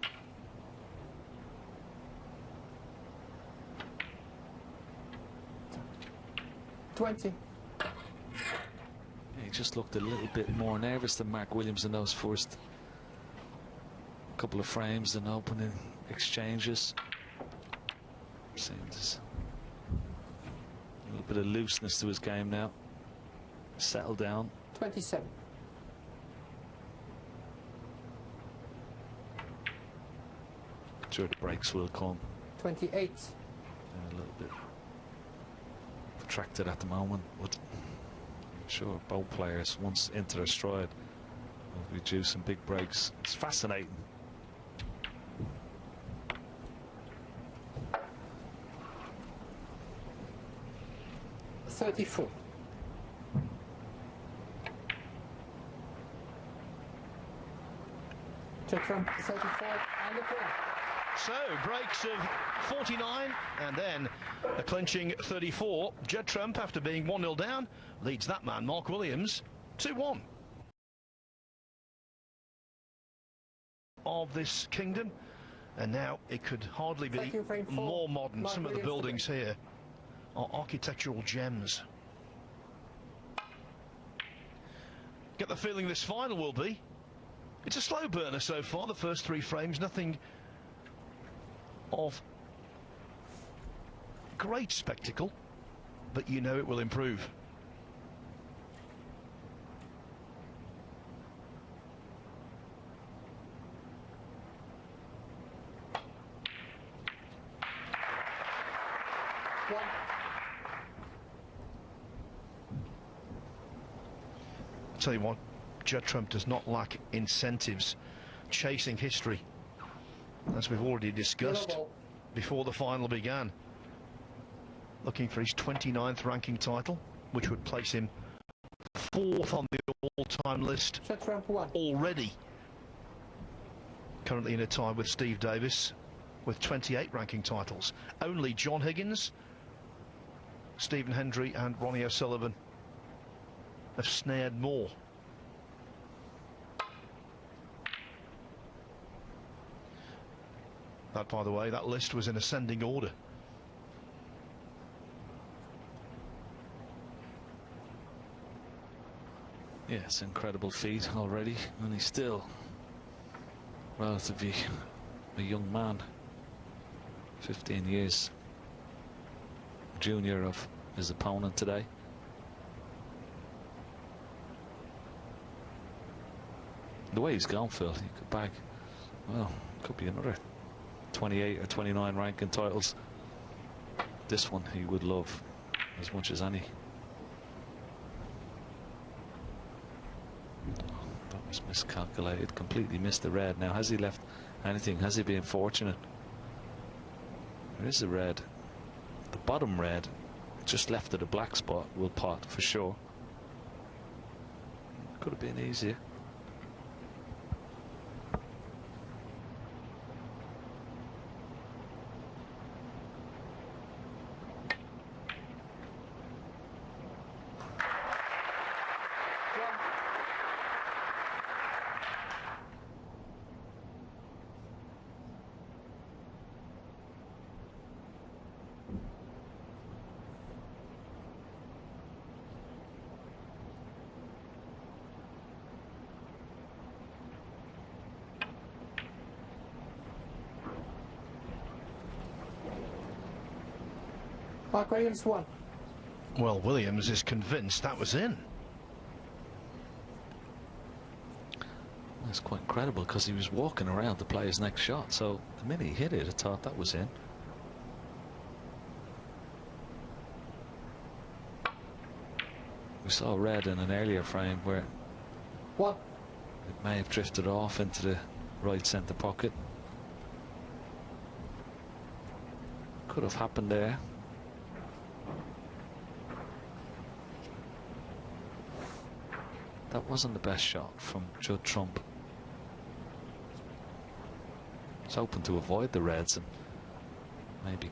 $20. He just looked a little bit more nervous than Mark Williams in those first couple of frames and opening exchanges. Seems a little bit of looseness to his game now. Settle down. 27. Sure, the breaks will come. 28. A little bit protracted at the moment, but I'm sure both players, once into their stride, will be due some big breaks. It's fascinating. $34. Judd Trump, 34 and a 4. So, breaks of 49 and then a clinching 34. Judd Trump, after being 1-0 down, leads that man, Mark Williams, 2-1. of this kingdom, and now it could hardly be Thank you, frame 4. more modern. Mark Some of the Williams buildings here are architectural gems. Get the feeling this final will be. It's a slow burner so far, the first 3 frames, nothing of great spectacle, but you know it will improve. Tell you what, Judd Trump does not lack incentives, chasing history, as we've already discussed before the final began. Looking for his 29th ranking title, which would place him 4th on the all-time list already. Currently in a tie with Steve Davis with 28 ranking titles. Only John Higgins, Stephen Hendry and Ronnie O'Sullivan have snared more. That, by the way, that list was in ascending order. Yes, incredible feat already, and he's still relatively a young man. 15 years junior of his opponent today. The way he's gone, Phil, he could bag, well, could be another 28 or 29 ranking titles. This one he would love as much as any. That was miscalculated, completely missed the red. Now, has he left anything? Has he been fortunate? There is a red. The bottom red, just left of the black spot, will pot for sure. Could have been easier. Mark Williams 1. Well, Williams is convinced that was in. That's quite incredible, because he was walking around to play his next shot, so the minute he hit it, I thought that was in. We saw red in an earlier frame where What? it may have drifted off into the right centre pocket. Could have happened there. That wasn't the best shot from Judd Trump. He's hoping to avoid the reds and maybe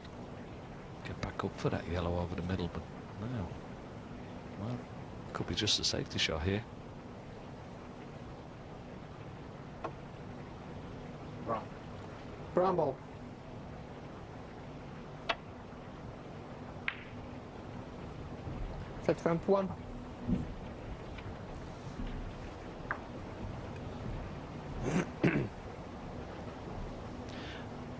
get back up for that yellow over the middle, but no. Well, could be just a safety shot here. Brown ball. Set Trump 1.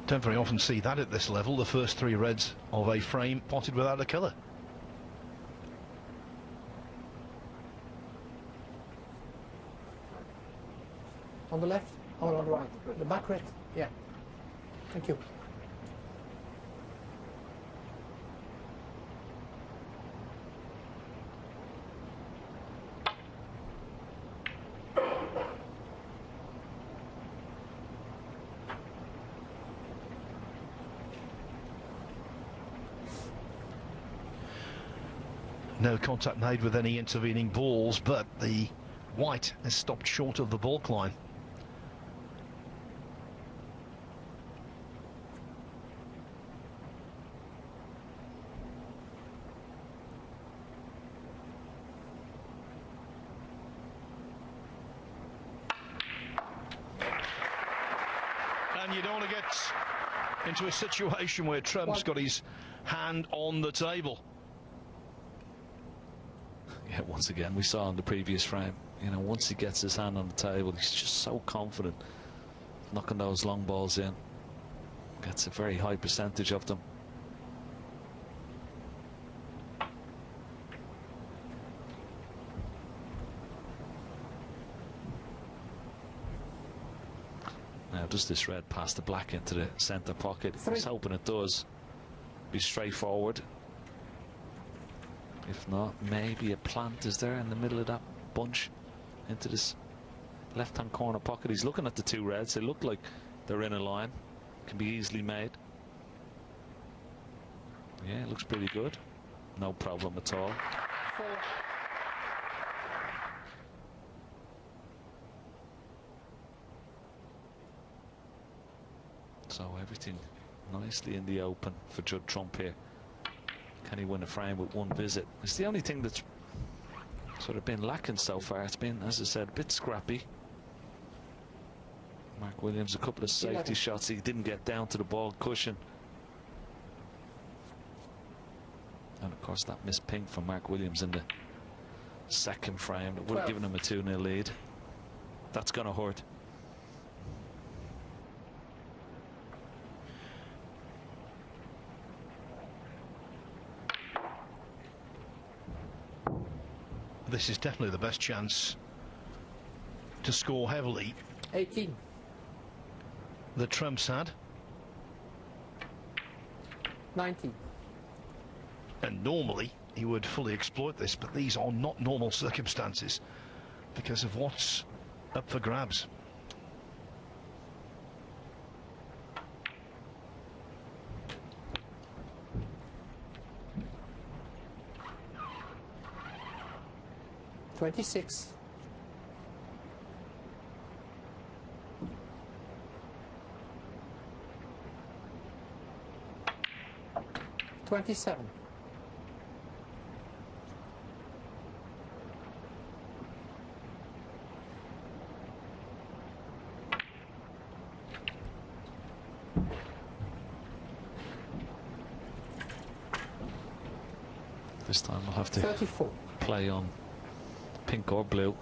Don't very often see that at this level. The first 3 reds of a frame potted without a colour. On the left or on the right? The back red. Yeah. Thank you. No contact made with any intervening balls, but the white has stopped short of the baulk line. and you don't want to get into a situation where Trump's got his hand on the table. Yeah, once again, we saw in the previous frame, you know, once he gets his hand on the table, he's just so confident, knocking those long balls in. Gets a very high percentage of them. Now, does this red pass the black into the centre pocket? He's hoping it does. Be straightforward. If not, maybe a plant is there in the middle of that bunch into this left-hand corner pocket. He's looking at the two reds. They look like they're in a line. Can be easily made. Yeah, it looks pretty good. No problem at all. So everything nicely in the open for Judd Trump here. Can he win a frame with one visit? It's the only thing that's sort of been lacking so far. It's been, as I said, a bit scrappy. Mark Williams, a couple of safety shots. He didn't get down to the ball cushion. And of course that missed pink from Mark Williams in the second frame. That would have given him a 2-0 lead. That's going to hurt. This is definitely the best chance to score heavily 18 that Trump's had. 19. And normally he would fully exploit this, but these are not normal circumstances because of what's up for grabs. $26. 27. This time we'll have to 34. play on pink or blue.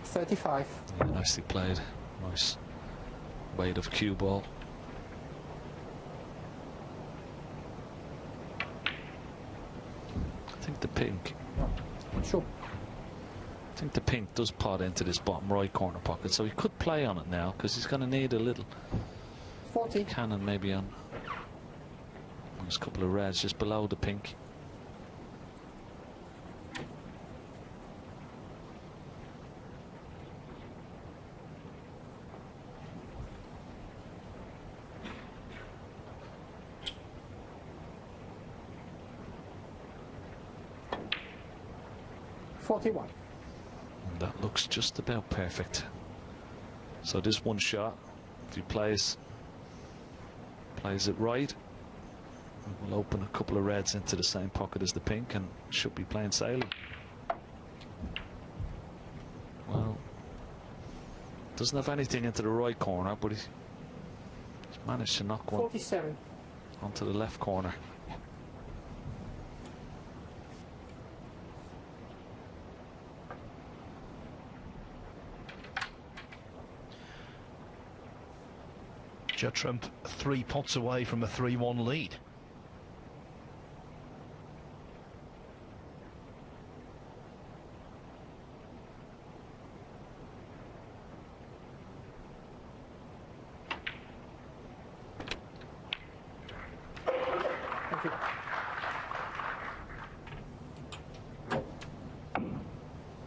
$35. Yeah, nicely played. Nice weight of cue ball. I think the pink. Sure. I think the pink does pot into this bottom right corner pocket, so he could play on it now because he's going to need a little 40. cannon maybe on. There's a couple of reds just below the pink. $41. And that looks just about perfect. So this one shot, if he plays it right, we'll open a couple of reds into the same pocket as the pink and should be plain sailing. Well, doesn't have anything into the right corner, but he's managed to knock one 47. onto the left corner. Judd Trump 3 pots away from a 3-1 lead. Thank you.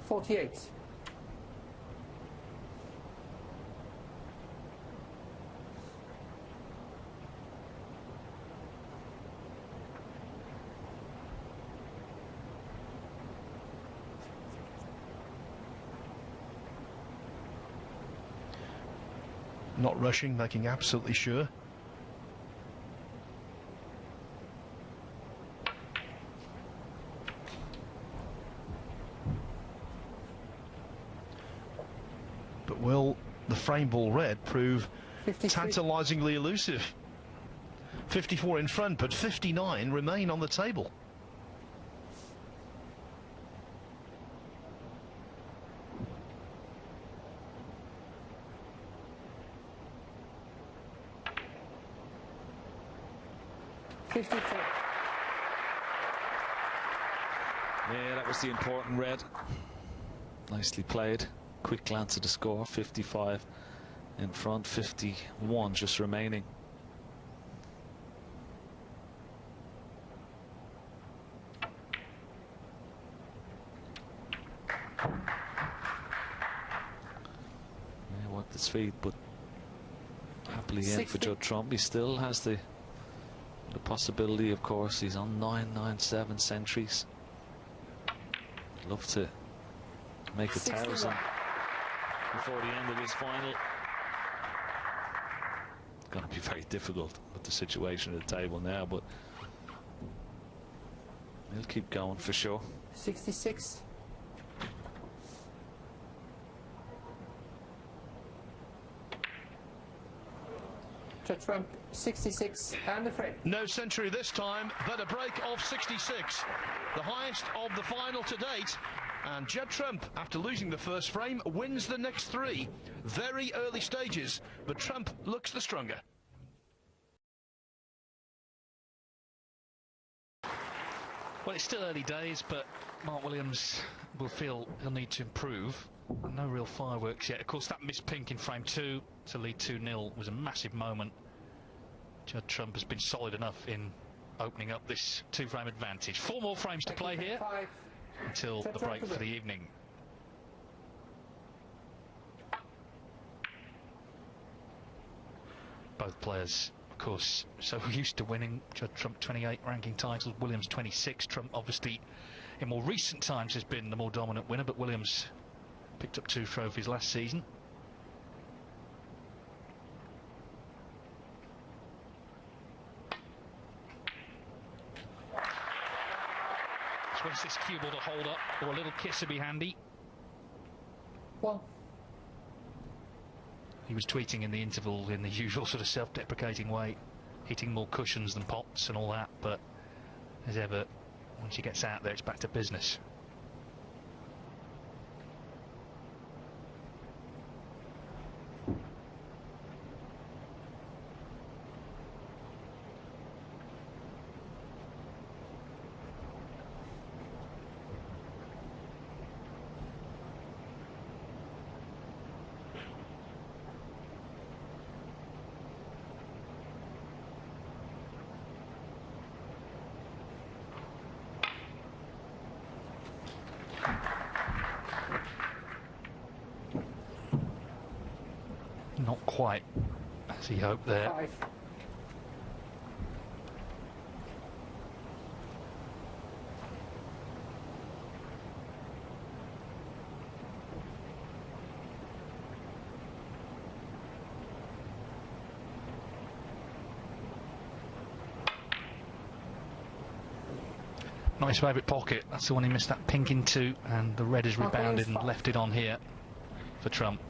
48. Not rushing, making absolutely sure. frame ball red prove 53. tantalisingly elusive. 54 in front, but 59 remain on the table. Yeah, that was the important red. Nicely played. Quick glance at the score. 55 in front, 51 just remaining. Yeah, worked his feet, but happily in for Judd Trump. He still has the possibility, of course. He's on 997 centuries. Love to make 1,000 before the end of this final. It's going to be very difficult with the situation at the table now, but he'll keep going for sure. 66. Judd Trump, 66 and the frame. No century this time, but a break of 66. The highest of the final to date. And Judd Trump, after losing the first frame, wins the next three. Very early stages, but Trump looks the stronger. Well, it's still early days, but Mark Williams will feel he'll need to improve. No real fireworks yet. Of course, that missed pink in frame 2 to lead 2-0 was a massive moment. Judd Trump has been solid enough in opening up this 2-frame advantage. 4 more frames to play here until the break for the evening. Both players, of course, so used to winning. Judd Trump 28 ranking titles, Williams 26. Trump obviously in more recent times has been the more dominant winner, but Williams picked up 2 trophies last season. So when's this cue ball to hold up, or a little kiss would be handy. Well, he was tweeting in the interval in the usual sort of self-deprecating way, hitting more cushions than pots and all that, but as ever, once he gets out there, it's back to business. Not quite as he hoped there. 5. Not his favourite pocket. That's the one he missed that pink into, and the red has rebounded and left it on here for Trump.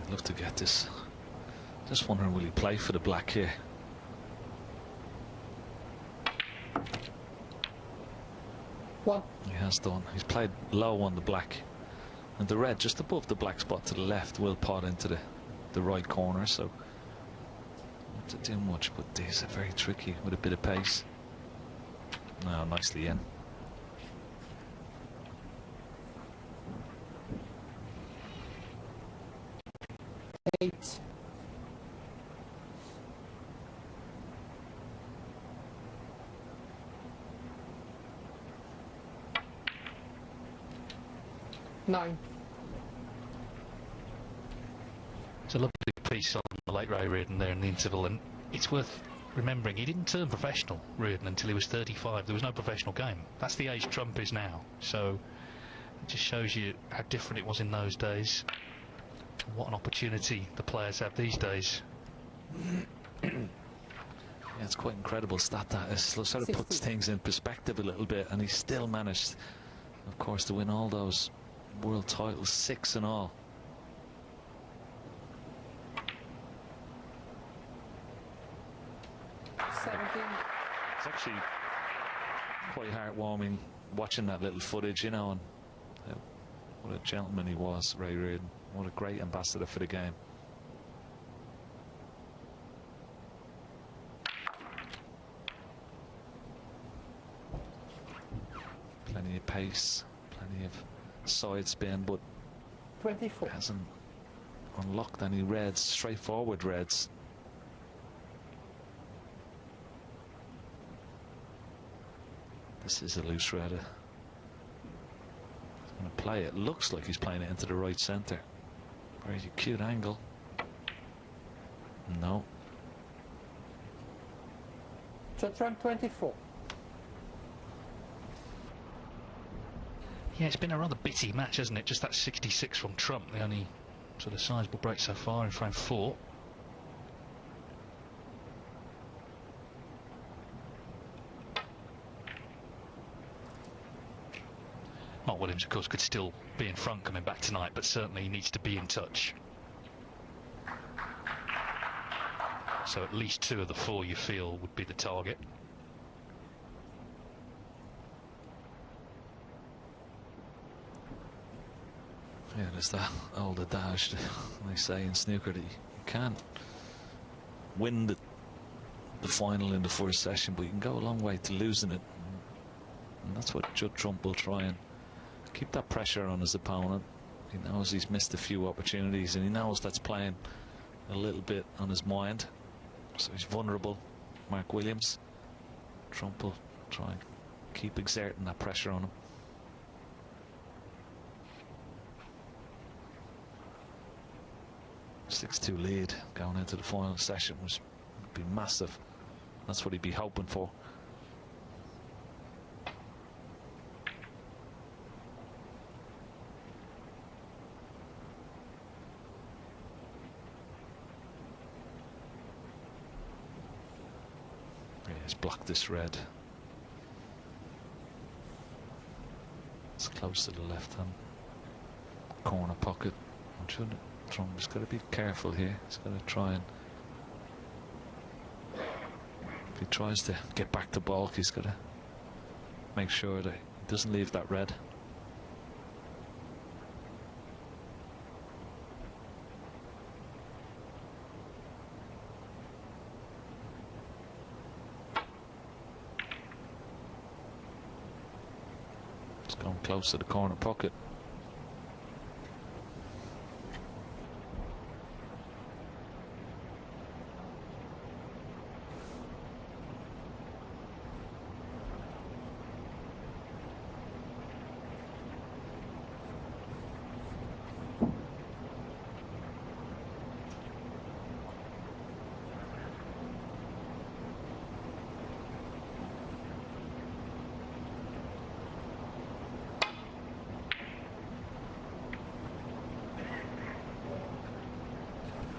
I'd love to get this. Just wondering, will he play for the black here? One. He has done. He's played low on the black, and the red just above the black spot to the left will pot into the right corner, so not to do much, but these are very tricky with a bit of pace. No, nicely in. Eight. Nine. It's a lovely piece on the late Ray Reardon there in the interval, and it's worth remembering he didn't turn professional, Reardon, until he was 35. There was no professional game. That's the age Trump is now, so it just shows you how different it was in those days. What an opportunity the players have these days. Yeah, it's quite incredible stat that. It sort of puts 60. things in perspective a little bit, and he still managed, of course, to win all those world titles, 6 in all. It's actually quite heartwarming watching that little footage, you know, and what a gentleman he was, Ray Reardon. What a great ambassador for the game. Plenty of pace, plenty of side spin, but 24. hasn't unlocked any reds, straightforward reds. This is a loose red. He's going to play it. Looks like he's playing it into the right centre. Very cute angle. No. Judd Trump 24. Yeah, it's been a rather bitty match, hasn't it? Just that 66 from Trump, the only sort of sizable break so far in frame 4. Mark Williams, of course, could still be in front coming back tonight, but certainly he needs to be in touch. So at least 2 of the 4 you feel would be the target. Yeah, there's that old adage, they say in snooker, that you can't win the final in the first session, but you can go a long way to losing it. And that's what Judd Trump will try and keep that pressure on his opponent. He knows he's missed a few opportunities, and he knows that's playing a little bit on his mind. So he's vulnerable, Mark Williams. Trump will try and keep exerting that pressure on him. A 6-2 lead going into the final session would be massive. That's what he'd be hoping for. He's blocked this red. It's close to the left hand corner pocket. Trump's got to be careful here. He's got to try and, if he tries to get back to balk, he's got to make sure that he doesn't leave that red. It's gone close to the corner pocket.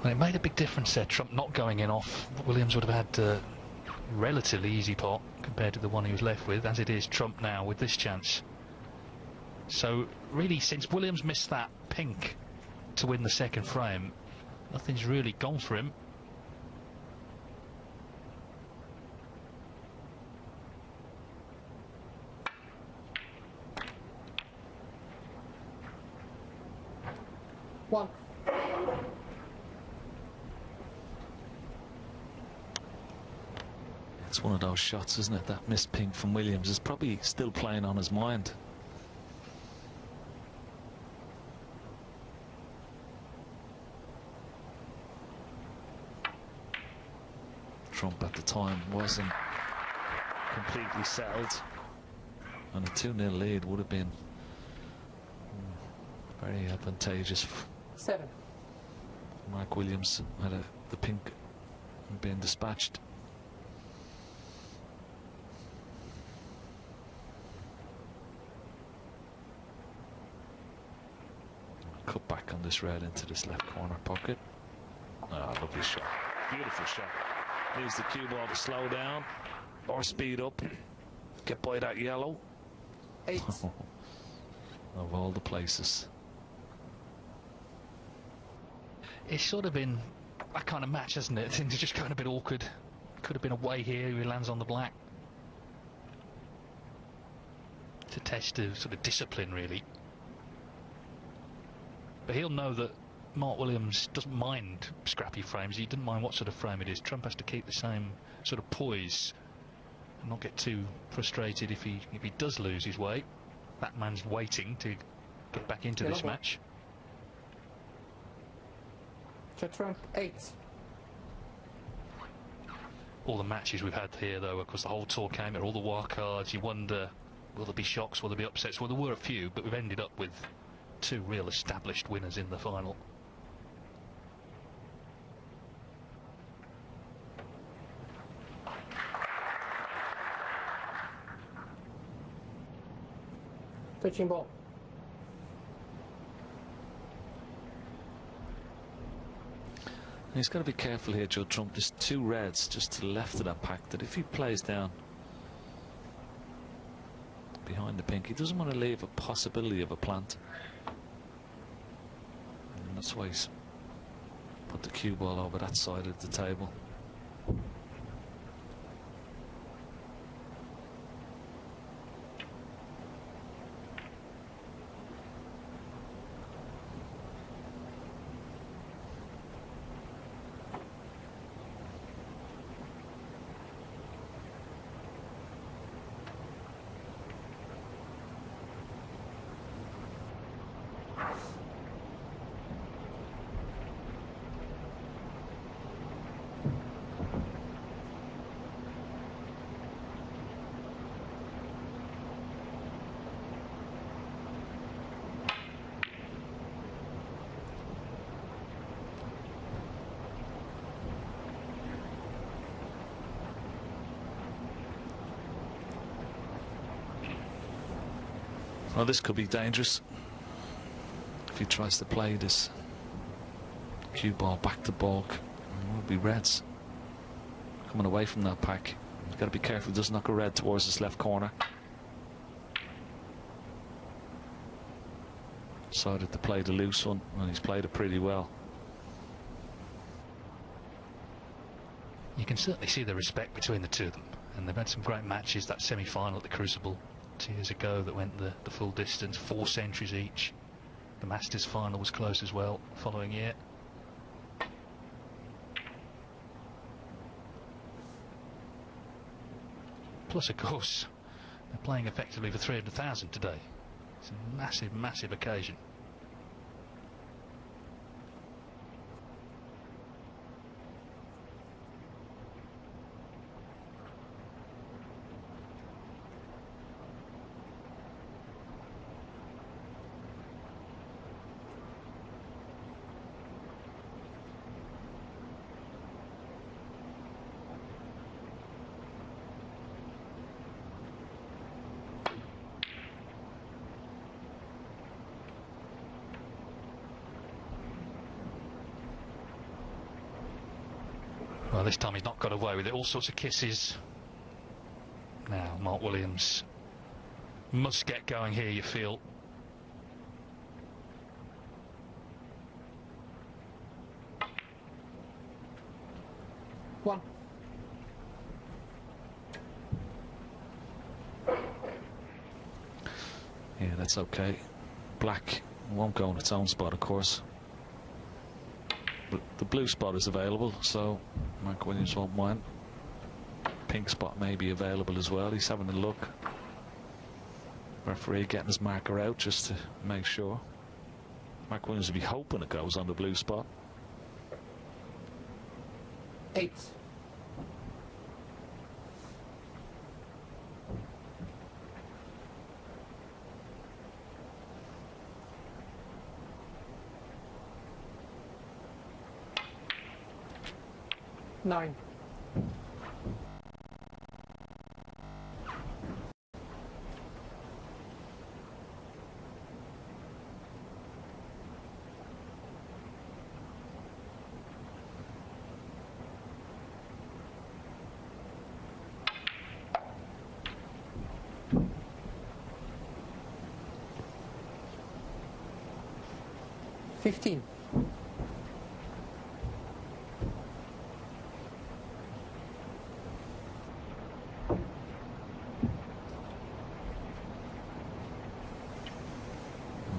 Well, it made a big difference there, Trump not going in off. Williams would have had a relatively easy pot compared to the one he was left with. As it is, Trump now with this chance. So really, since Williams missed that pink to win the second frame, nothing's really gone for him. One. It's one of those shots, isn't it? That missed pink from Williams is probably still playing on his mind. Trump at the time wasn't completely settled, and a 2-0 lead would have been very advantageous. 7. Mark Williams had the pink being dispatched. Cut back on this red into this left corner pocket. Ah, lovely shot. Beautiful shot. Needs the cue ball to slow down or speed up. Get by that yellow. 8. Of all the places. It's sort of been that kind of match, hasn't it? Things are just going a bit awkward. Could have been away here. He lands on the black. It's a test of sort of discipline, really. But he'll know that Mark Williams doesn't mind scrappy frames. He doesn't mind what sort of frame it is. Trump has to keep the same sort of poise and not get too frustrated if he does lose his way. That man's waiting to get back into this match. Trump 8. All the matches we've had here, though, of course, the whole tour came here, all the wild cards. You wonder, will there be shocks? Will there be upsets? Well, there were a few, but we've ended up with 2 real established winners in the final. Touching ball. He's got to be careful here, Judd Trump. There's 2 reds just to the left of that pack that if he plays down behind the pink, he doesn't want to leave a possibility of a plant. And that's why he's put the cue ball over that side of the table. Well, this could be dangerous if he tries to play this cue ball back to balk. It will be reds coming away from that pack. He's got to be careful he doesn't knock a red towards his left corner. Decided to play the loose one, and he's played it pretty well. You can certainly see the respect between the two of them, and they've had some great matches. That semi-final at the Crucible 2 years ago that went the full distance, 4 centuries each. The Masters final was close as well the following year. Plus, of course, they're playing effectively for 300,000 today. It's a massive, massive occasion. Well, this time he's not got away with it. All sorts of kisses. Now, Mark Williams must get going here, you feel. One. Yeah, that's okay. Black won't go in its own spot, of course. But the blue spot is available, so Mark Williams won't mind. Pink spot may be available as well. He's having a look. Referee getting his marker out just to make sure. Mark Williams will be hoping it goes on the blue spot. 8. Nine. 15.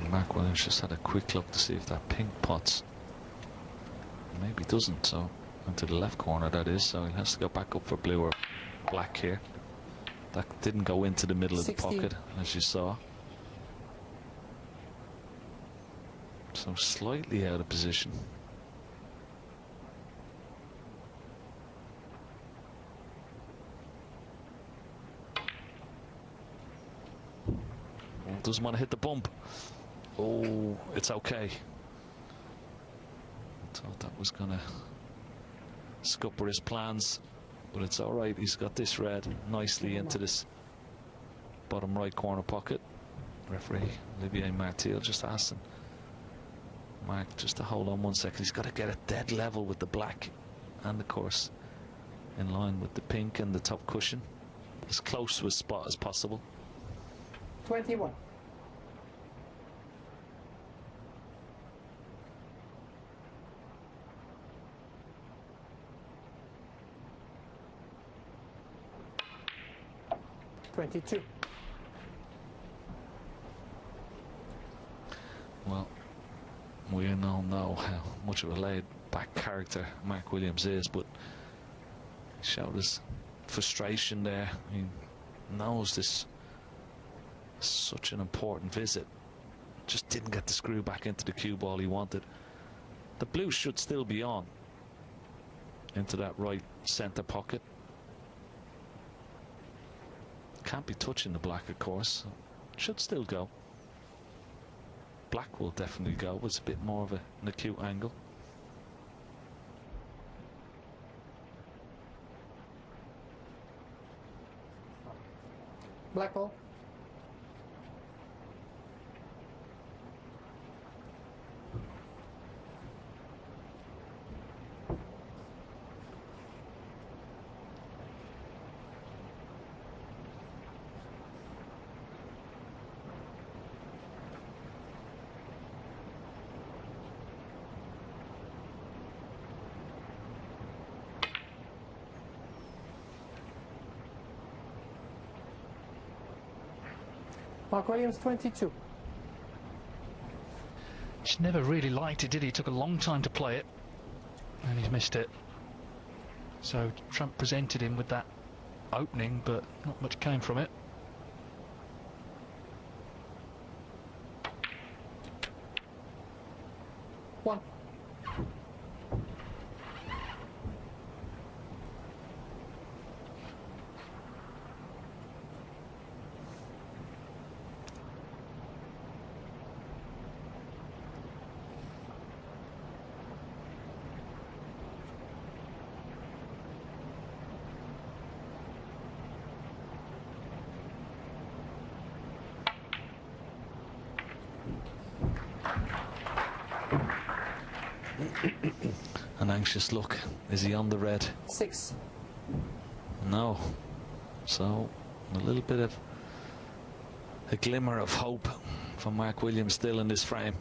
Mark Williams just had a quick look to see if that pink pots. Maybe doesn't, so into the left corner that is, so he has to go back up for blue or black here. That didn't go into the middle 16. of the pocket, as you saw. So slightly out of position. Doesn't want to hit the bump. Oh, it's okay. Thought that was gonna scupper his plans, but it's all right. He's got this red nicely into this bottom right corner pocket. Referee Olivier Martial just asked him, Mark, just to hold on 1 second. He's got to get it dead level with the black and, of course, in line with the pink and the top cushion, as close to a spot as possible. 21. Well, we all know how much of a laid-back character Mark Williams is, but he showed his frustration there. He knows this is such an important visit. Just didn't get the screw back into the cue ball he wanted. The blue should still be on into that right centre pocket. Can't be touching the black, of course. Should still go. Black will definitely go. It's a bit more of an acute angle. Black ball. Mark Williams, 22. Just never really liked it, did he? It took a long time to play it, and he's missed it. So Trump presented him with that opening, but not much came from it. One. An anxious look. Is he on the red? 6. No. So a little bit of a glimmer of hope for Mark Williams still in this frame.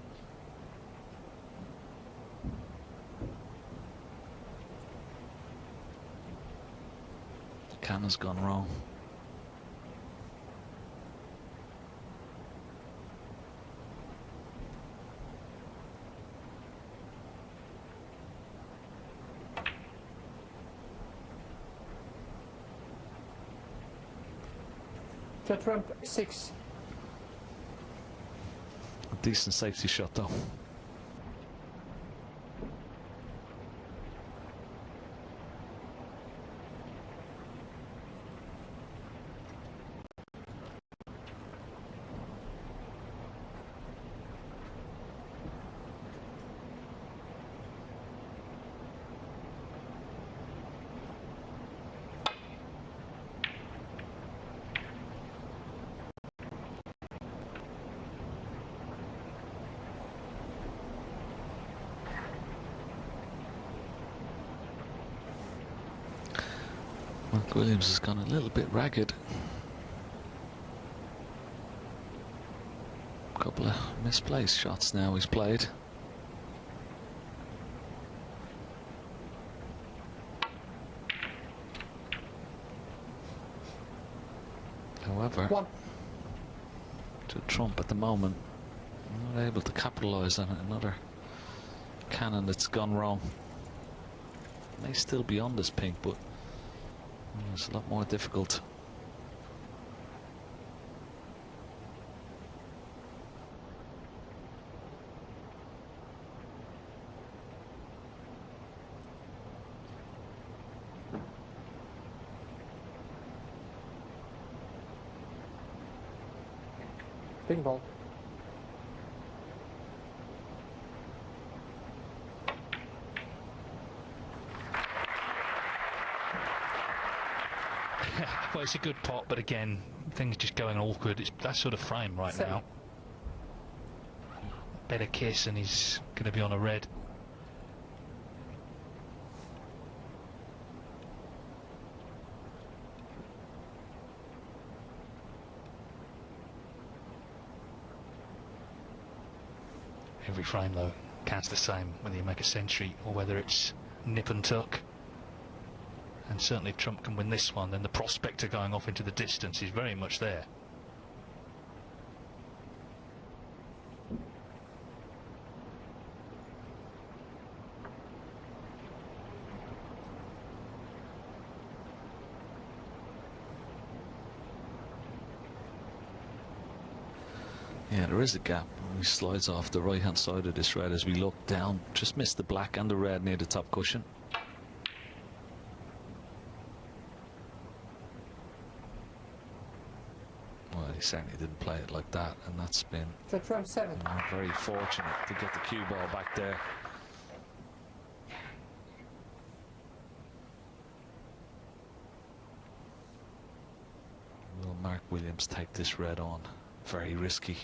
The cannon's gone wrong. Judd Trump, 6. A decent safety shot though. Mark Williams has gone a little bit ragged. A couple of misplaced shots now he's played. However, One. to Trump at the moment, not able to capitalise on it. Another cannon that's gone wrong. May still be on this pink, but it's a lot more difficult. Ping ball. Well, it's a good pot, but again, things just going awkward. It's that sort of frame right Seven. now. Better kiss, and he's going to be on a red. Every frame, though, counts the same, whether you make a century or whether it's nip and tuck. And certainly if Trump can win this one, then the prospect of going off into the distance is very much there. Yeah, there is a gap. He slides off the right hand side of this red as we look down. Just missed the black and the red near the top cushion. Well, he certainly didn't play it like that, and that's been Frame 7. very fortunate to get the cue ball back there. Will Mark Williams take this red on? Very risky.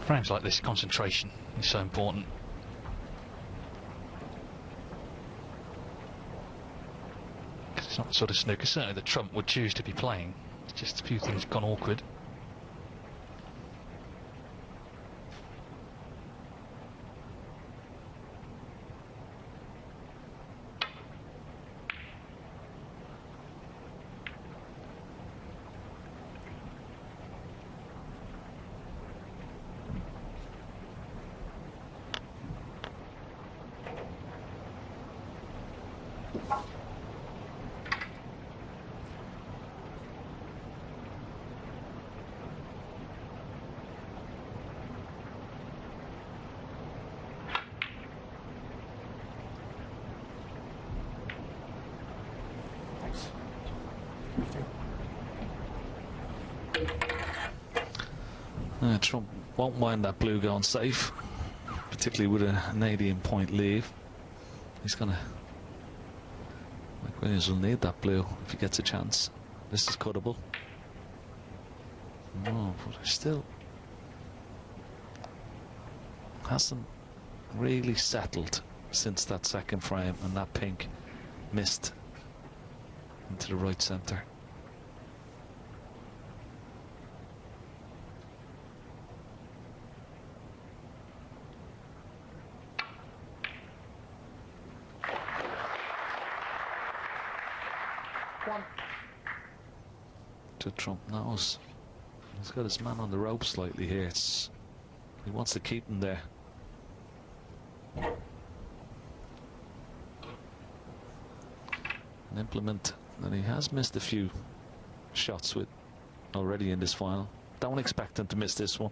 Frames like this, concentration is so important. It's not the sort of snooker, certainly, that Trump would choose to be playing. It's just a few things gone awkward. Trump won't mind that blue going safe, particularly with an 18-point lead. He's gonna. Mike Williams will need that blue if he gets a chance. This is cuttable. No, but he still hasn't really settled since that second frame, and that pink missed into the right centre. To Trump knows he's got his man on the rope slightly here. He wants to keep him there. An implement that he has missed a few shots with already in this final. Don't expect him to miss this one.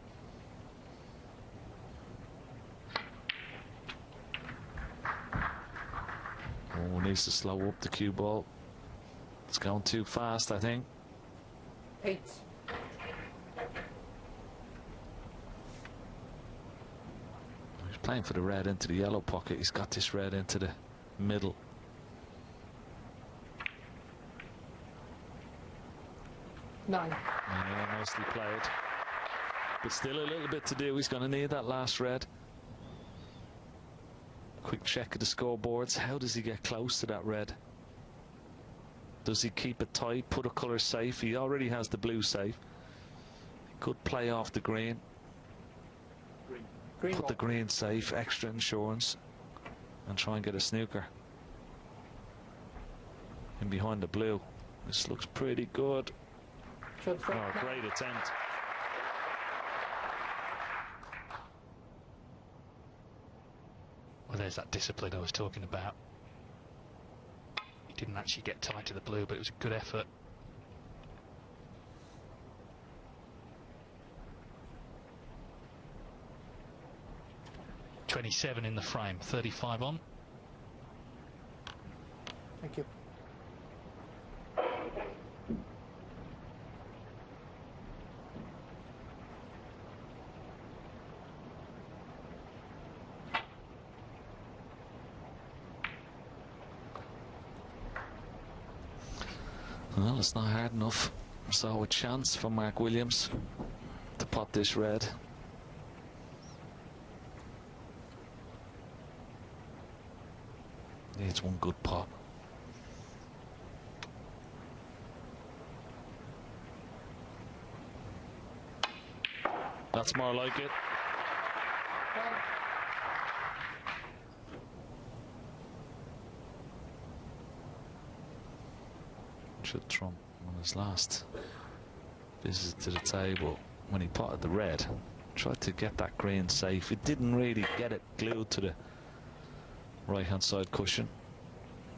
Oh, needs to slow up the cue ball. It's going too fast, I think. 8. He's playing for the red into the yellow pocket. He's got this red into the middle. Nine. Yeah, nicely played. But still a little bit to do. He's going to need that last red. Quick check of the scoreboards. How does he get close to that red? Does he keep it tight, put a colour safe? He already has the blue safe. He could play off the green. Green Put ball. the green safe, extra insurance, and try and get a snooker. In behind the blue. This looks pretty good. Judd, Oh, great attempt. Well, there's that discipline I was talking about. He didn't actually get tied to the blue, but it was a good effort. .27 in the frame, 35 on. Thank you. Well, it's not hard enough. So a chance for Mark Williams to pot this red. Needs one good pot. That's more like it. Judd Trump on his last visit to the table, when he potted the red, tried to get that green safe. It didn't really get it glued to the right hand side cushion,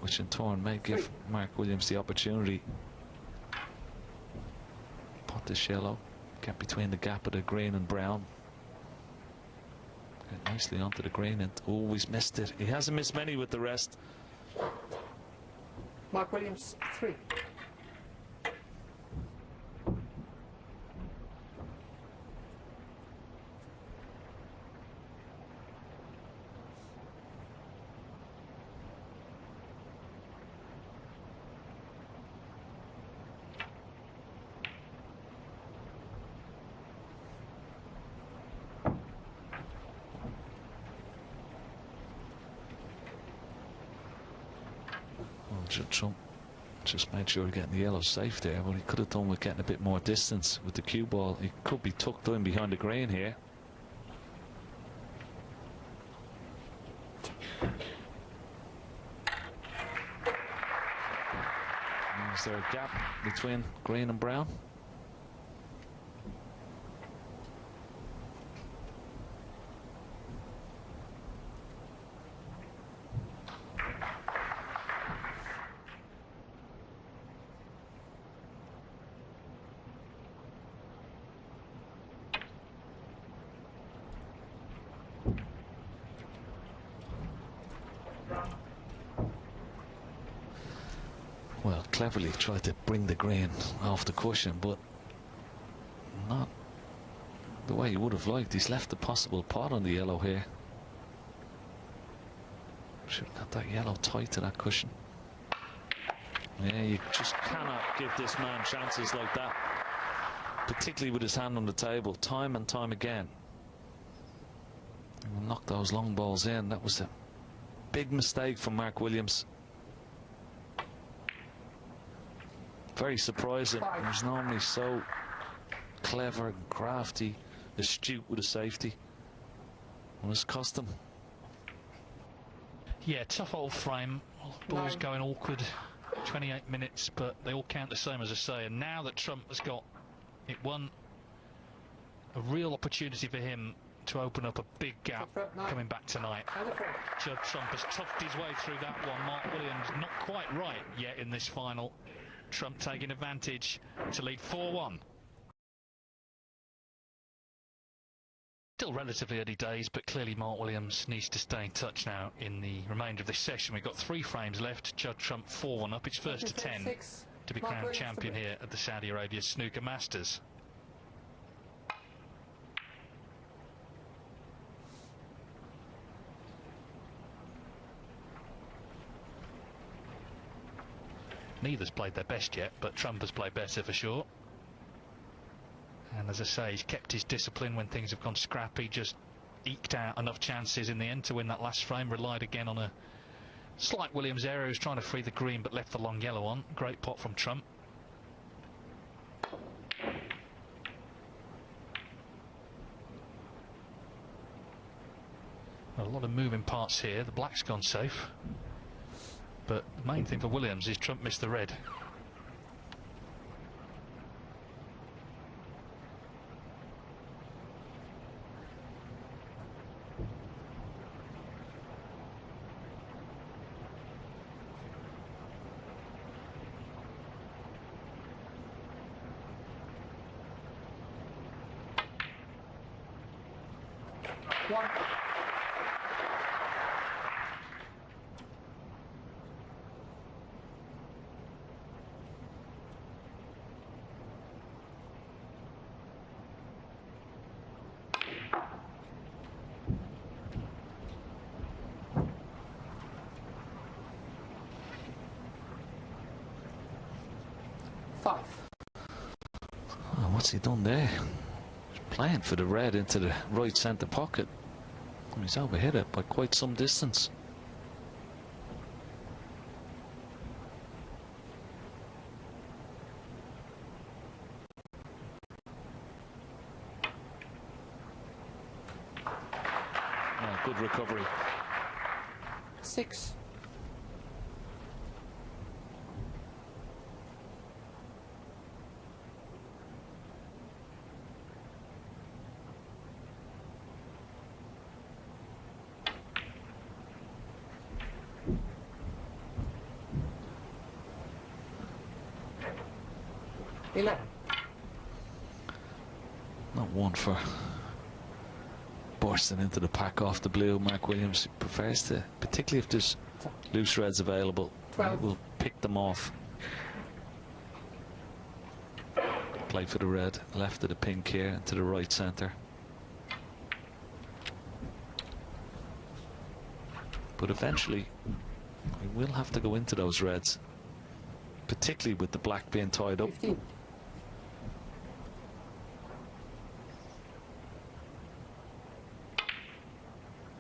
which in turn may give Mark Williams the opportunity pot this yellow, get between the gap of the green and brown, get nicely onto the green, and oh, he's missed it. He hasn't missed many with the rest. Mark Williams, 3. Judd Trump just made sure of getting the yellow safe there, but he could have done with getting a bit more distance with the cue ball. He could be tucked in behind the green here. Is there a gap between green and brown? Well, cleverly tried to bring the green off the cushion, but not the way he would have liked. He's left a possible pot on the yellow here. Should have got that yellow tight to that cushion. Yeah, you just cannot give this man chances like that, particularly with his hand on the table, time and time again. He will knock those long balls in. That was a big mistake from Mark Williams. Very surprising. He's normally so clever and crafty, astute with a safety. Well, it's cost him. Yeah, tough old frame. Ball's going awkward. 28 minutes, but they all count the same, as I say. And now that Trump has got it won, a real opportunity for him to open up a big gap coming back tonight. Judd Trump has toughed his way through that one. Mark Williams not quite right yet in this final. Trump taking advantage to lead 4-1. Still relatively early days, but clearly Mark Williams needs to stay in touch now in the remainder of this session. We've got 3 frames left. Judd Trump 4-1 up. It's first to 10 to be crowned champion here at the Saudi Arabia Snooker Masters. Neither's played their best yet, but Trump has played better for sure. And as I say, he's kept his discipline when things have gone scrappy, just eked out enough chances in the end to win that last frame. Relied again on a slight Williams error. He was trying to free the green but left the long yellow on. Great pot from Trump. A lot of moving parts here. The black's gone safe. But the main thing for Williams is Trump missed the red. One. Five. Oh, what's he done there? He's playing for the red into the right centre pocket. He's overhit it by quite some distance. Oh, good recovery. 6. Not one for bursting into the pack off the blue. Mark Williams prefers to, particularly if there's loose reds available, he will pick them off. Play for the red, left of the pink here, into the right centre. But eventually, he will have to go into those reds, particularly with the black being tied up. 15.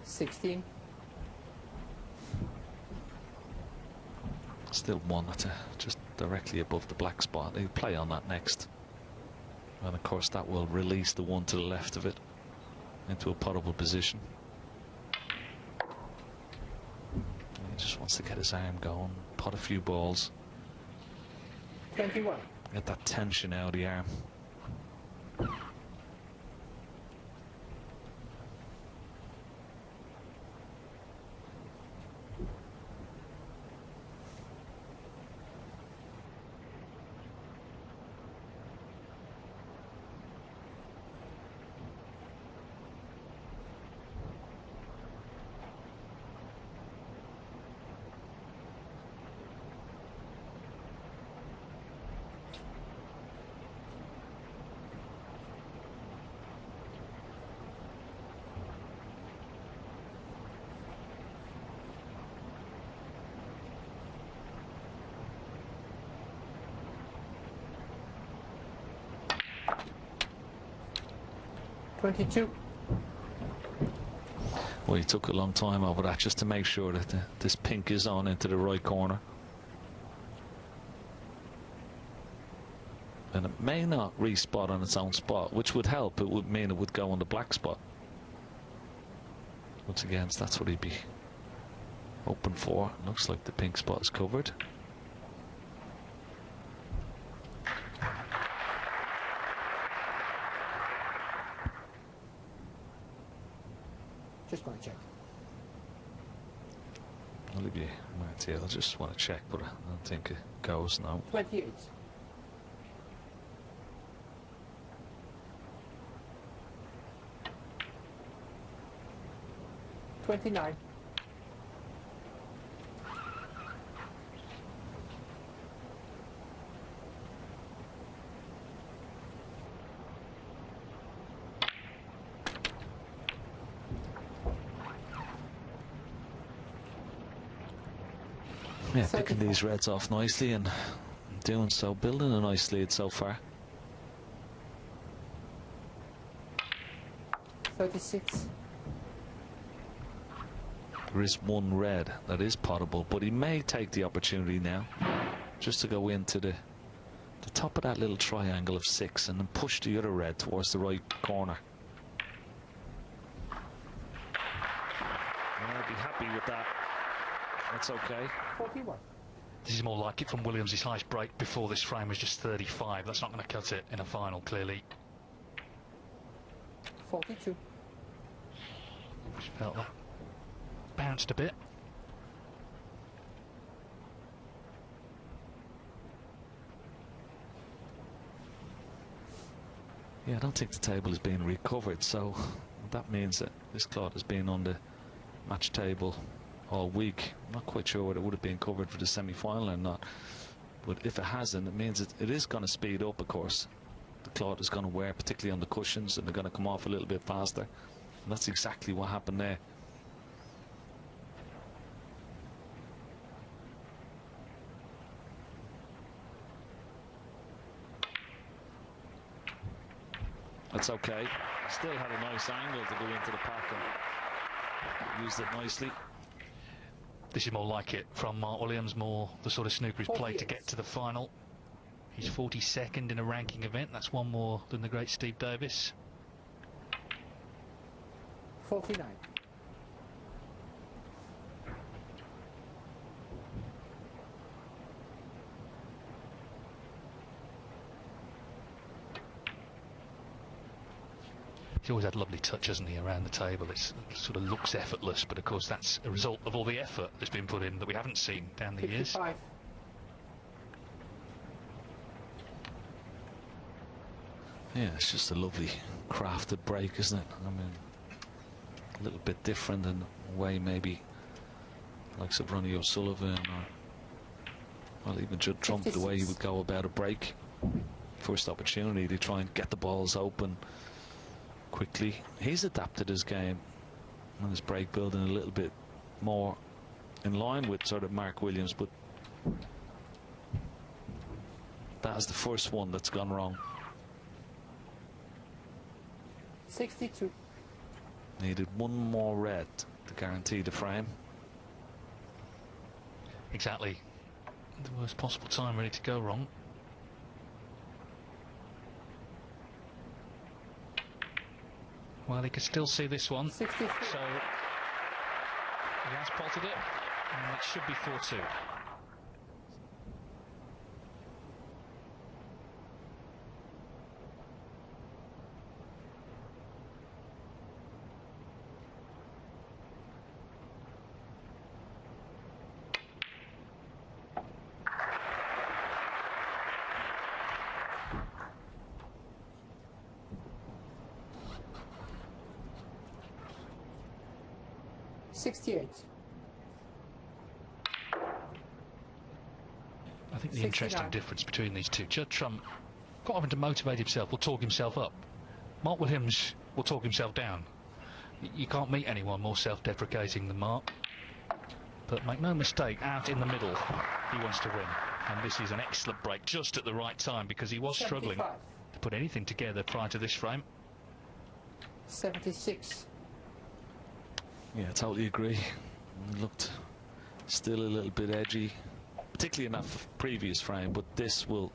$16. Still one at just directly above the black spot. He'll play on that next. And of course that will release the one to the left of it into a potable position. He just wants to get his arm going, pot a few balls. 21. Get that tension out of the arm. $22. Well, he took a long time over that just to make sure that this pink is on into the right corner. And it may not respot on its own spot, which would help. It would mean it would go on the black spot. Once again, that's what he'd be hoping for. Looks like the pink spot is covered. just going to check. Olivier Martial just want to check, but I don't think it goes now. 28. $29. Yeah, picking these reds off nicely and doing so, building a nice lead so far. 36. There is one red that is potable, but he may take the opportunity now just to go into the top of that little triangle of 6 and then push the other red towards the right corner. I'll be happy with that. That's okay. 41. This is more like it from Williams. His highest break before this frame was just 35. That's not going to cut it in a final, clearly. 42. Just felt that bounced a bit. Yeah, I don't think the table is being recovered, so that means that this cloth has been on the match table all week. I'm not quite sure whether it would have been covered for the semi-final or not, but if it hasn't, it means it is going to speed up. Of course, the cloth is going to wear, particularly on the cushions, and they're going to come off a little bit faster, and that's exactly what happened there. That's okay. Still had a nice angle to go into the pack and used it nicely. This is more like it from Mark Williams, more the sort of snooker he's played to get to the final. He's 42nd in a ranking event. That's one more than the great Steve Davis. 49. He's always had lovely touch, hasn't he, around the table. It sort of looks effortless, but of course that's a result of all the effort that's been put in that we haven't seen down the years. 55. Yeah, it's just a lovely crafted break, isn't it? I mean, a little bit different in a way, maybe like Ronnie O'Sullivan or, well, even Judd Trump, the way he would go about a break. First opportunity to try and get the balls open quickly. He's adapted his game and his break building a little bit more in line with sort of Mark Williams, but that is the first one that's gone wrong. 62. Needed one more red to guarantee the frame. Exactly. The worst possible time really to go wrong. Well, he could still see this one. 63. So he has spotted it, and that should be 4-2. I think the interesting difference between these two, Judd Trump quite often to motivate himself will talk himself up. Mark Williams will talk himself down. You can't meet anyone more self-deprecating than Mark. But make no mistake, out in the middle, he wants to win. And this is an excellent break just at the right time, because he was struggling to put anything together prior to this frame. 76. Yeah, I totally agree. It looked still a little bit edgy, particularly in that previous frame, but this will,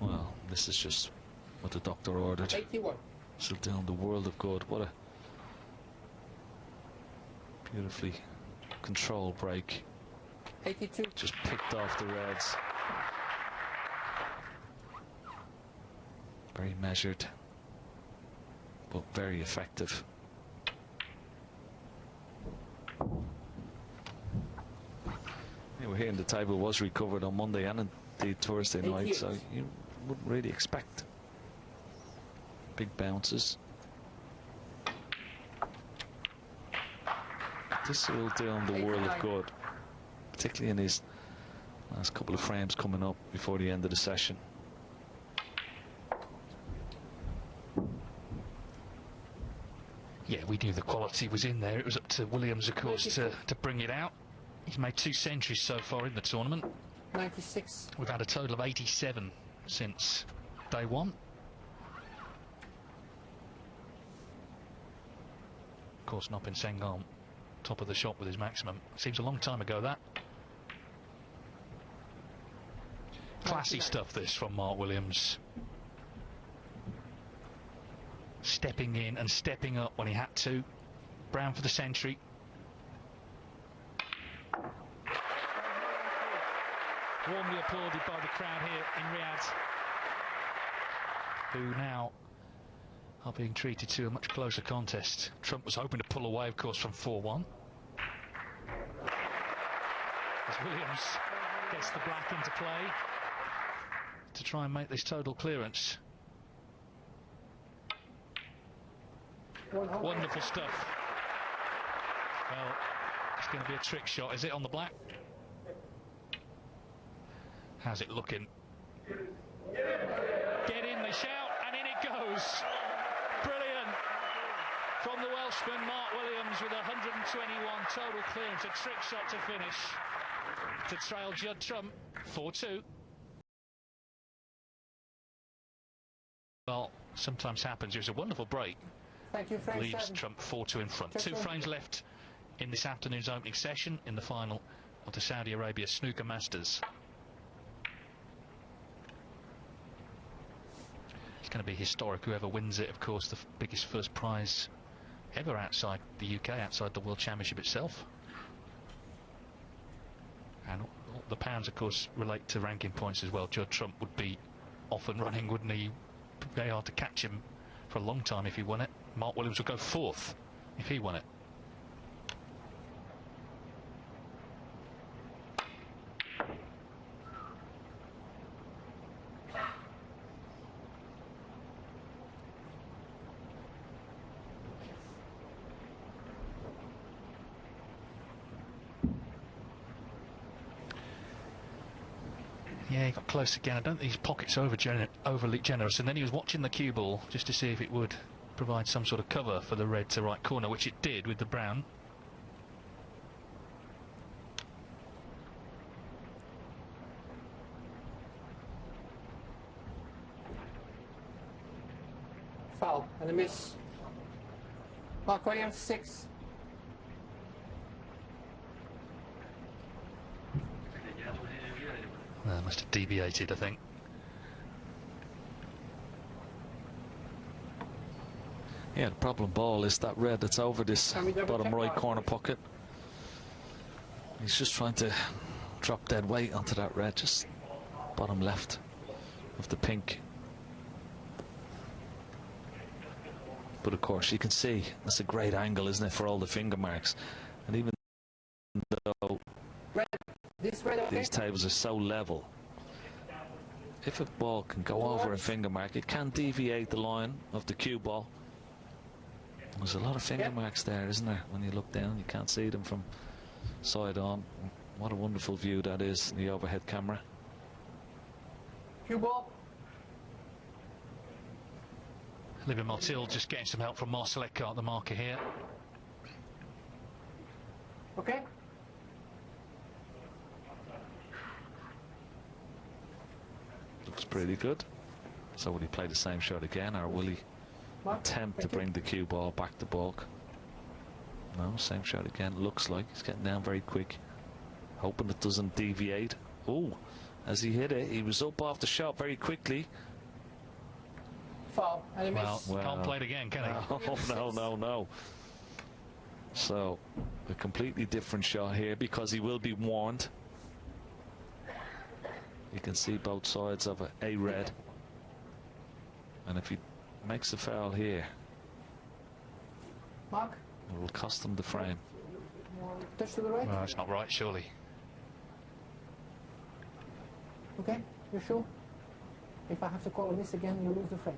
well, this is just what the doctor ordered. 81. She'll do him the world of good. What a beautifully controlled break. 82. Just picked off the reds. Very measured, but very effective. we're hearing the table was recovered on Monday and indeed Thursday night, so you wouldn't really expect big bounces. This will do him the world of good, particularly in his last couple of frames coming up before the end of the session. Yeah, we knew the quality was in there. It was up to Williams, of course, to bring it out. He's made 2 centuries so far in the tournament. 96. We've had a total of 87 since day one. Of course, Nopin Sengal, top of the shop with his maximum. Seems a long time ago, that. Classy stuff, this, from Mark Williams. Stepping in and stepping up when he had to. Brown for the century. Warmly applauded by the crowd here in Riyadh, who now are being treated to a much closer contest. Trump was hoping to pull away, of course, from 4-1. As Williams gets the black into play to try and make this total clearance. Wonderful stuff. Well, it's going to be a trick shot. Is it on the black? How's it looking? Get in, they shout, and in it goes. Brilliant. From the Welshman, Mark Williams, with 121 total clearance. A trick shot to finish, to trail Judd Trump 4-2. Well, sometimes happens. It was a wonderful break. Thank you, frame Leaves 7. Trump 4-2 in front. 2 frames left in this afternoon's opening session in the final of the Saudi Arabia Snooker Masters. It's going to be historic. Whoever wins it, of course, the biggest first prize ever outside the UK, outside the World Championship itself. And all the pounds, of course, relate to ranking points as well. Judd Trump would be off and running, wouldn't he? Very hard to catch him for a long time if he won it. Mark Williams would go 4th if he won it. Yeah, he got close again. I don't think his pockets are overly generous. And then he was watching the cue ball just to see if it would provide some sort of cover for the red to right corner, which it did with the brown. Foul and a miss. Mark Williams 6. Must have deviated, I think. Yeah, the problem ball is that red that's over this bottom right corner pocket. He's just trying to drop dead weight onto that red, just bottom left of the pink. But of course you can see that's a great angle, isn't it, for all the finger marks. And even though these tables are so level, if a ball can go over a finger mark, it can deviate the line of the cue ball. There's a lot of finger marks there, isn't there? When you look down, you can't see them from side on. What a wonderful view that is in the overhead camera. Cue ball. Libby Martil just getting some help from Marcel Eckhart, the marker here. Okay. Looks pretty good. So will he play the same shot again, or will he attempt to bring the cue ball back to balk? No, same shot again. Looks like he's getting down very quick, hoping it doesn't deviate. Oh, as he hit it, he was up off the shot very quickly. Foul and a miss. Well, can't play it again, can he? No. So a completely different shot here, because he will be warned. You can see both sides of a red, and if he makes a foul here, Mark, it will cost him the frame. touch to the right. Well, that's not right, surely. Okay, you're sure? If I have to call a miss again, you lose the frame.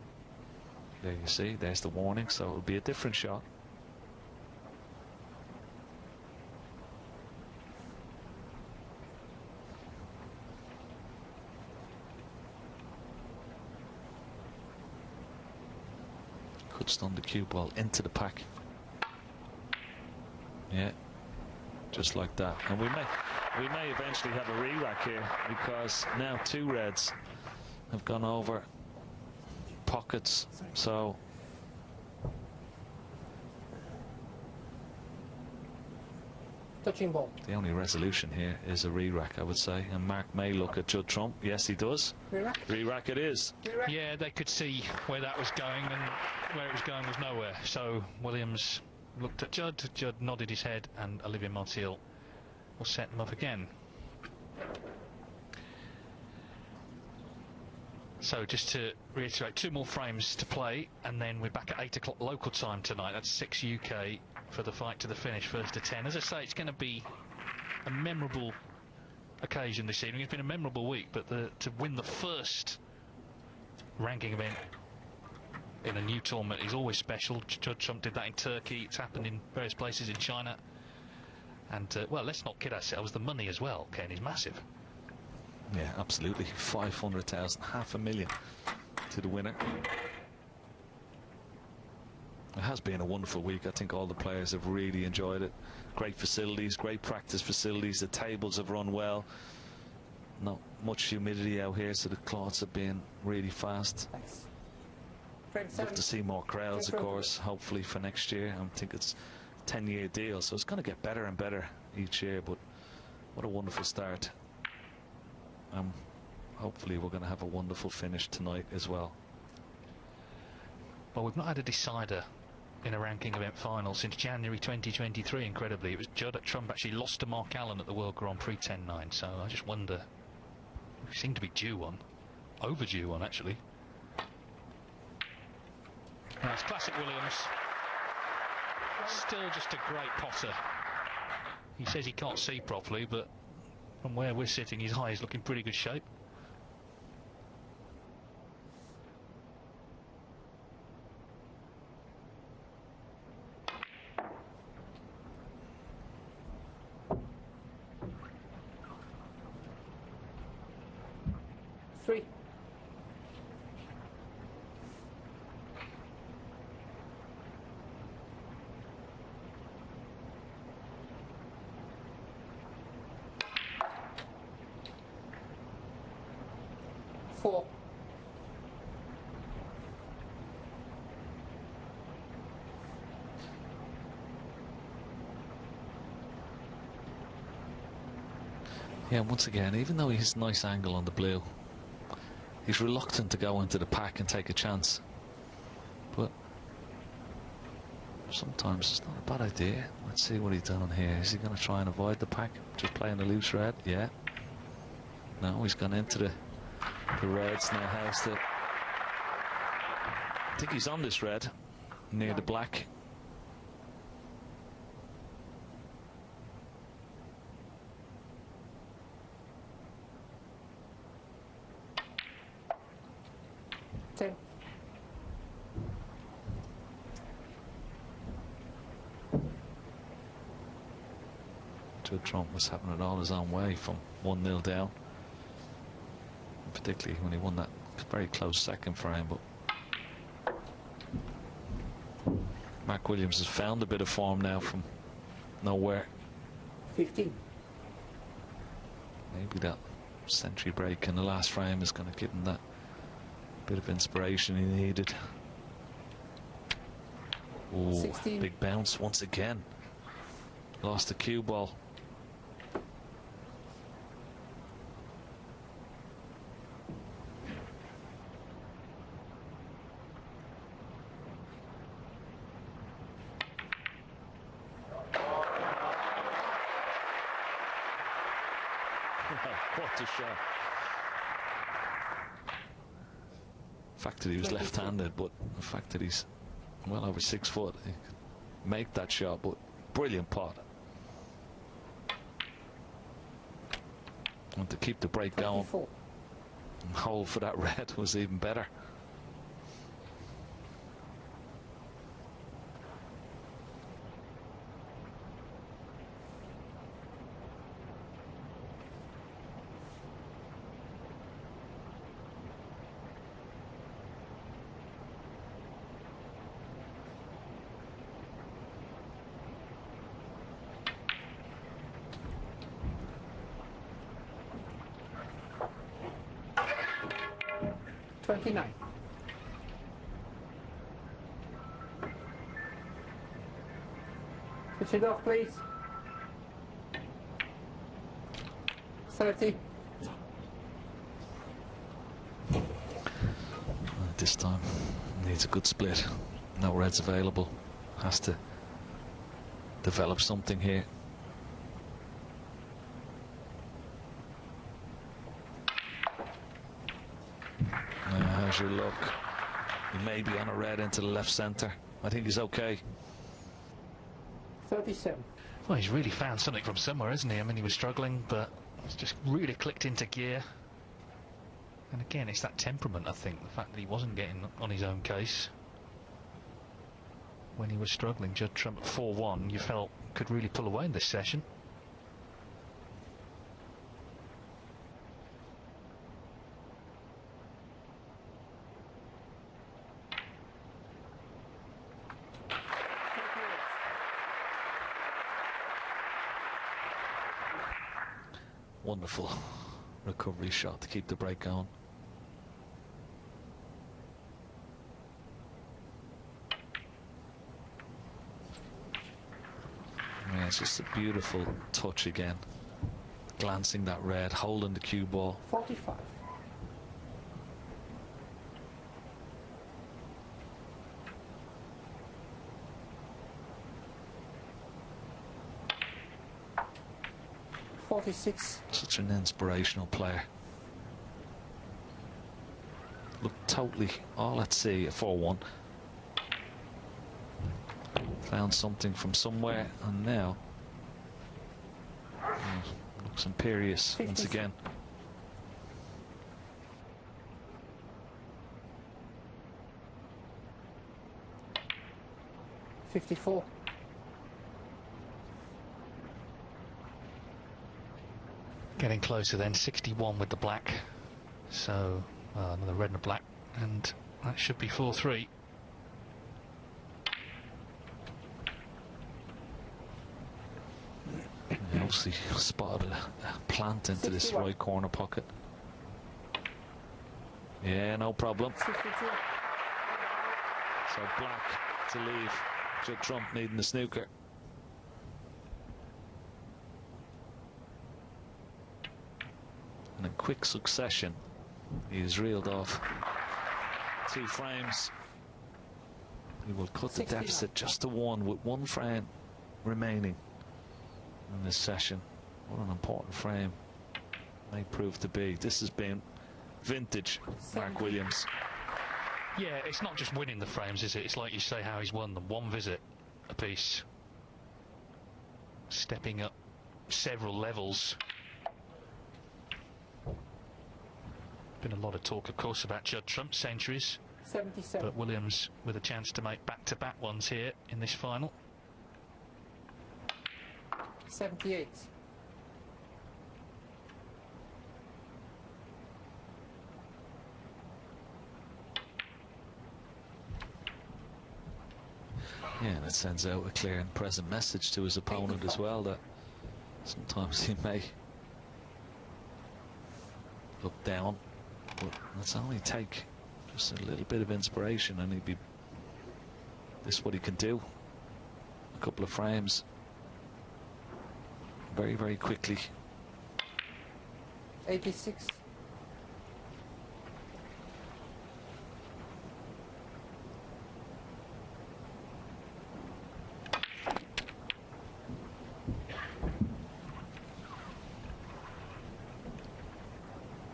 There you see, there's the warning, so it'll be a different shot. Could stun the cue ball into the pack. Yeah, just like that. And we may eventually have a re-rack here, because now 2 reds have gone over pockets. So Touching ball. the only resolution here is a re-rack, I would say. And Mark may look at Judd Trump. Yes, he does. Re-rack. Re-rack it is. Re-rack. Yeah, they could see where that was going, and where it was going was nowhere. So Williams looked at Judd, Judd nodded his head, and Olivier Martial will set them up again. So just to reiterate, 2 more frames to play, and then we're back at 8 o'clock local time tonight. That's 6 UK for the fight to the finish, first to 10. As I say, it's going to be a memorable occasion this evening. It's been a memorable week, but to win the first ranking event in a new tournament is always special. Judd Trump did that in Turkey. It's happened in various places in China. And, well, let's not kid ourselves. The money as well, Ken, is massive. Yeah, absolutely. 500,000, $500,000 to the winner. It has been a wonderful week. I think all the players have really enjoyed it. Great facilities, great practice facilities. The tables have run well. Not much humidity out here, so the cloths have been really fast. Thanks. Frame Love 7. to see more crowds, of course, hopefully for next year. I think it's a 10-year deal, so it's going to get better and better each year, but what a wonderful start. Hopefully we're going to have a wonderful finish tonight as well. Well, we've not had a decider in a ranking event final since January 2023, incredibly. It was Judd at Trump actually lost to Mark Allen at the World Grand Prix 10-9, so I just wonder, we seem to be due one, overdue one actually. That's classic Williams. Still just a great potter. He says he can't see properly, but from where we're sitting, his eye is looking pretty good shape. Three. Four. Yeah, once again, even though he has a nice angle on the blue, he's reluctant to go into the pack and take a chance. But sometimes it's not a bad idea. Let's see what he's done here. Is he going to try and avoid the pack? Just playing a loose red? Yeah. No, he's gone into the reds now. How's the... I think he's on this red near the black. Ten. Judd Trump was having it all his own way from 1-0 down. Particularly when he won that very close second frame, but Mark Williams has found a bit of form now from nowhere. 15. Maybe that century break in the last frame is going to give him that bit of inspiration he needed. Oh, 16. big bounce once again. Lost the cue ball. What a shot. The fact that he was left-handed, but the fact that he's well over 6 foot, he could make that shot, but brilliant pot. And to keep the break going. 24. And hole for that red was even better. $29. Switch it off, please. 30. This time needs a good split. No reds available. Has to develop something here. How's your luck? He may be on a red into the left centre. I think he's okay. 37. Well, he's really found something from somewhere, hasn't he? I mean, he was struggling, but it's just really clicked into gear. And again, it's that temperament, I think, the fact that he wasn't getting on his own case when he was struggling. Judd Trump at 4-1, you felt could really pull away in this session. Wonderful recovery shot to keep the break going. Yeah, it's just a beautiful touch again. Glancing that red, holding the cue ball. 45. Such an inspirational player. Looked totally all at sea at 4-1. Found something from somewhere, and now looks imperious once again. $54. Getting closer then, 61 with the black. So, another red and a black, and that should be 4-3. Obviously spotted a plant into this right corner pocket. Yeah, no problem. 62. So black to leave. Judd Trump needing the snooker. In a quick succession, he's reeled off 2 frames. He will cut the deficit just to 1 with 1 frame remaining in this session. What an important frame may prove to be. This has been vintage Mark Williams. Yeah, it's not just winning the frames, is it? It's like you say how he's won them. 1 visit apiece. Stepping up several levels. Been a lot of talk, of course, about Judd Trump's centuries. 77. But Williams with a chance to make back-to-back ones here in this final. 78. Yeah, and it sends out a clear and present message to his opponent as well, that sometimes he may look down, but let's only take just a little bit of inspiration and he'd be, this is what he can do. A couple of frames very, very quickly. 86.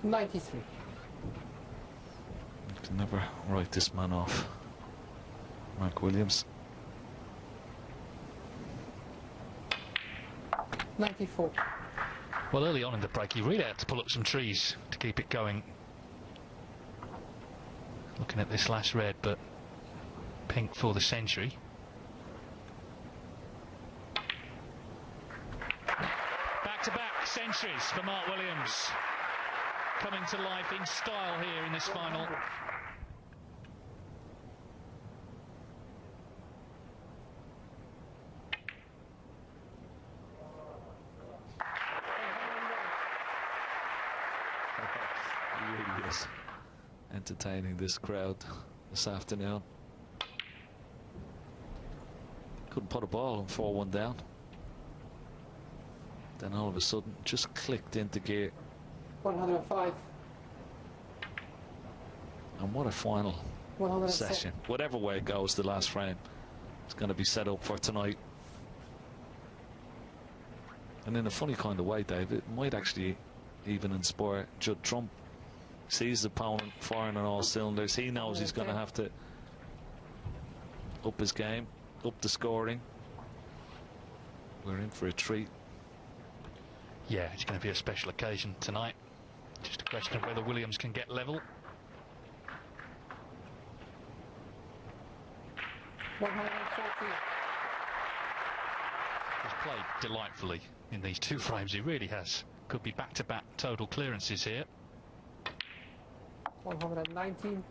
$93. You can never write this man off, Mark Williams. 94. Well, early on in the break, he really had to pull up some trees to keep it going. Looking at this last red, but pink for the century. Back-to-back centuries for Mark Williams, coming to life in style here in this final. He really is entertaining this crowd this afternoon. Couldn't put a ball and 4-1 down. Then all of a sudden just clicked into gear. 105. And what a final 106. session. Whatever way it goes, the last frame, it's going to be set up for tonight. And in a funny kind of way, Dave, it might actually even inspire Judd Trump. Sees the opponent firing on all cylinders. He knows he's going to have to up his game, up the scoring. We're in for a treat. Yeah, it's going to be a special occasion tonight. Just a question of whether Williams can get level. 140. He's played delightfully in these two frames, he really has. Could be back-to-back total clearances here. 119.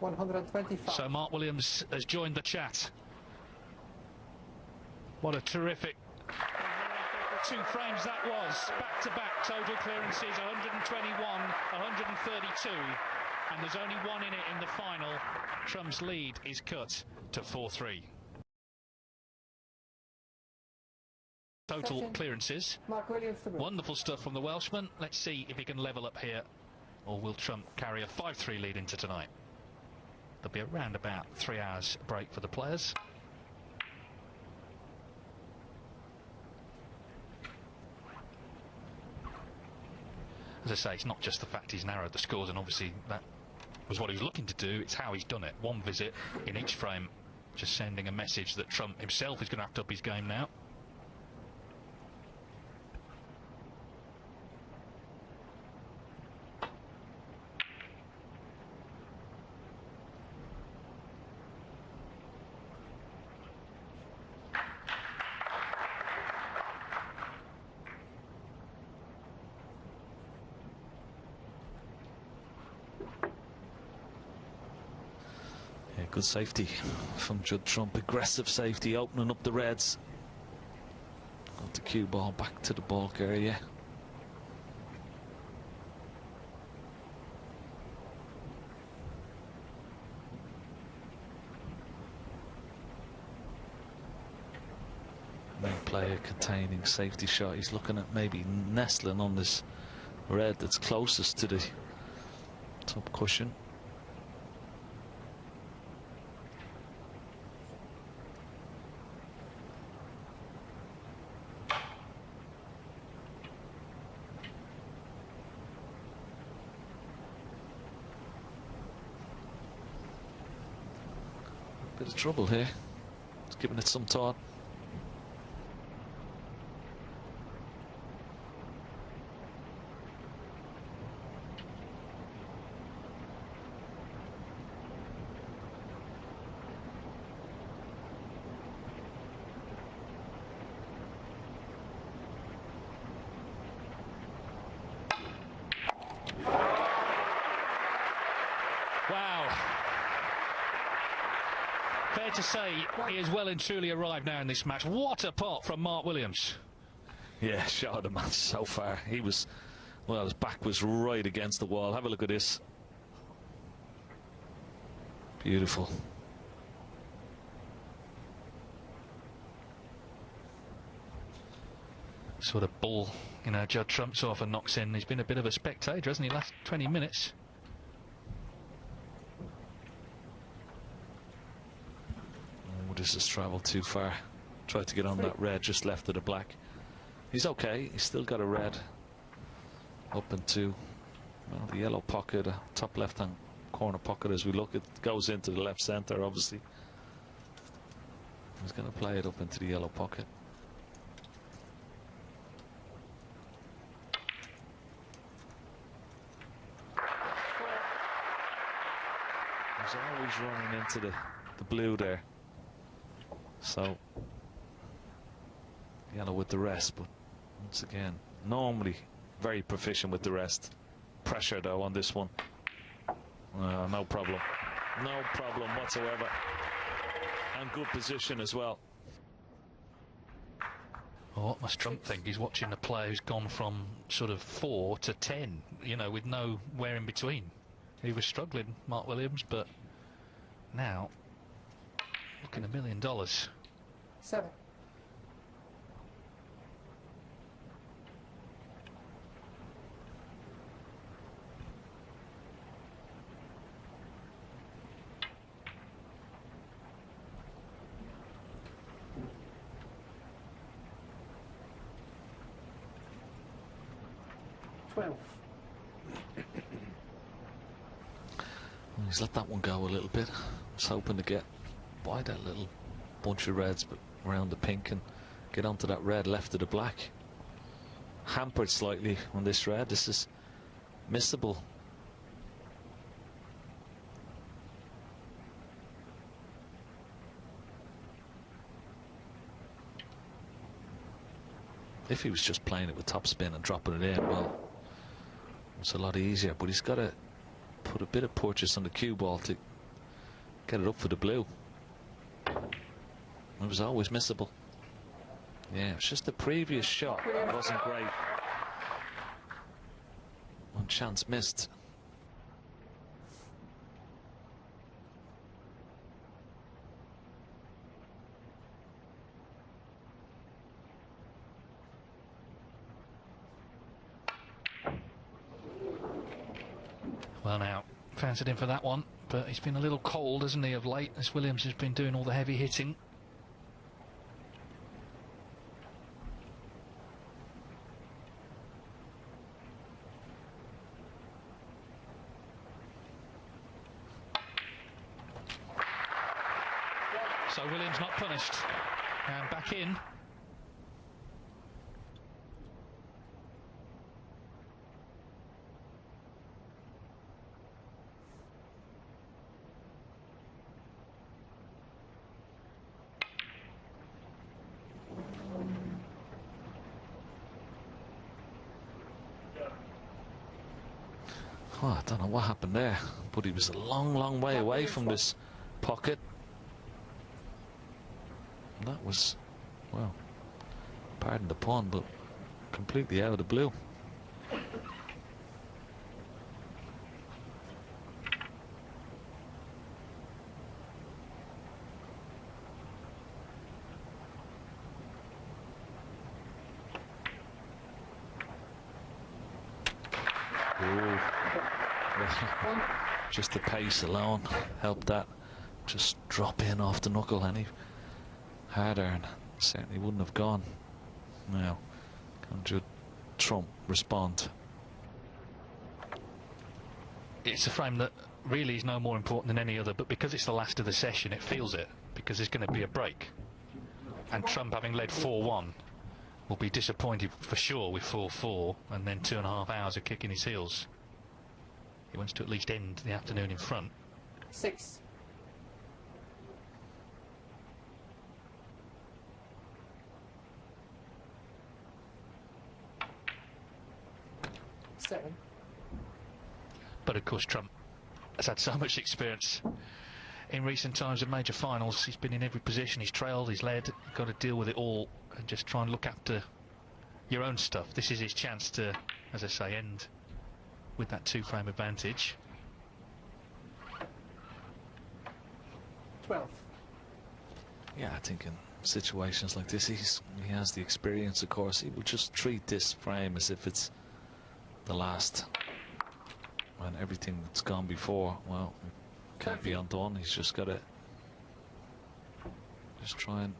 $125. So Mark Williams has joined the chat. What a terrific two frames that was. Back-to-back total clearances, 121, 132. And there's only one in it in the final. Trump's lead is cut to 4-3. Total clearances. Mark Williams to move. Wonderful stuff from the Welshman. Let's see if he can level up here, or will Trump carry a 5-3 lead into tonight? There'll be around about 3 hours break for the players. As I say, it's not just the fact he's narrowed the scores, and obviously that was what he was looking to do. It's how he's done it. One visit in each frame, just sending a message that Trump himself is going to have to up his game now. Good safety from Judd Trump. Aggressive safety, opening up the reds. Got the cue ball back to the bulk area. Main player containing safety shot. He's looking at maybe nestling on this red that's closest to the top cushion. Bit of trouble here. It's giving it some thought. Wow. Fair to say he has well and truly arrived now in this match. What a pot from Mark Williams. Yeah, shot of the match so far. He was, well, his back was right against the wall. Have a look at this. Beautiful. Sort of ball, you know, Judd Trump so often knocks in. He's been a bit of a spectator, hasn't he, last 20 minutes? Oh, this has travelled too far. Tried to get on that red, just left of the black. He's okay. He's still got a red up into, well, the yellow pocket, top left-hand corner pocket as we look. It goes into the left centre, obviously. He's going to play it up into the yellow pocket. was running into the blue there. So, yellow with the rest, but once again, normally very proficient with the rest. Pressure though on this one. No problem. No problem whatsoever. And good position as well. Well, what must Trump think? He's watching a player who's gone from sort of 4 to 10, you know, with nowhere in between. He was struggling, Mark Williams, but now looking $1 million. 7. He's let that one go a little bit. I was hoping to get by that little bunch of reds, but around the pink and get onto that red left of the black. Hampered slightly on this red. This is missable. If he was just playing it with topspin and dropping it in, well, it's a lot easier. But he's got to put a bit of purchase on the cue ball to get it up for the blue. It was always missable. Yeah, it's just the previous shot wasn't great. One chance missed. Well, now, fancied him for that one, but he's been a little cold, hasn't he, of late, as Williams has been doing all the heavy hitting. So Williams not punished, and back in. Oh, I don't know what happened there, but he was a long way away from this pocket. That was, well, pardon the pun, but completely out of the blue. Just the pace alone helped that just drop in off the knuckle. Any harder and certainly wouldn't have gone. Now, can Judd Trump respond? It's a frame that really is no more important than any other, but because it's the last of the session, it feels it, because there's going to be a break. And Trump, having led 4-1, will be disappointed for sure with 4-4, and then 2.5 hours of kicking his heels. He wants to at least end the afternoon in front. 6. Seven. But of course Trump has had so much experience in recent times of major finals. He's been in every position, he's trailed, he's led. You've got to deal with it all and just try and look after your own stuff. This is his chance to, as I say, end with that 2-frame advantage. 12. Yeah, I think in situations like this, he has the experience, of course. He will just treat this frame as if it's the last, and everything that's gone before, well, can't be undone. He's just got to just try and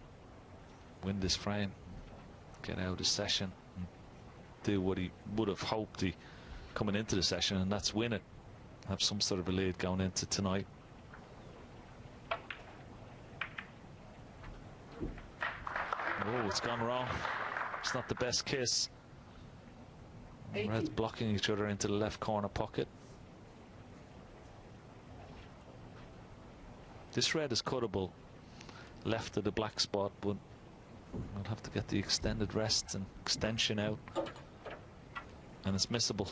win this frame, get out of the session, and do what he would have hoped he coming into the session, and that's win it. Have some sort of a lead going into tonight. Oh, it's gone wrong. It's not the best kiss. Reds blocking each other into the left corner pocket. This red is cuttable left of the black spot, but I'll have to get the extended rest and extension out, and it's missable.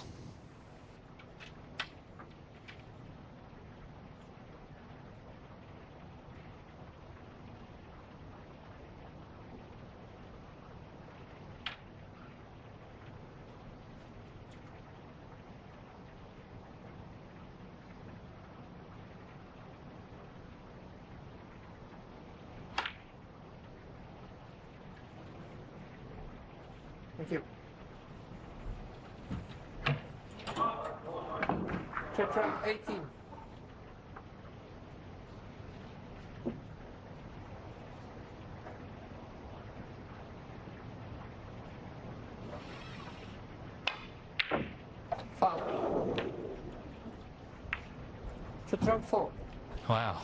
Thank you. Check trap 18. Foul. Check trap 4. Wow,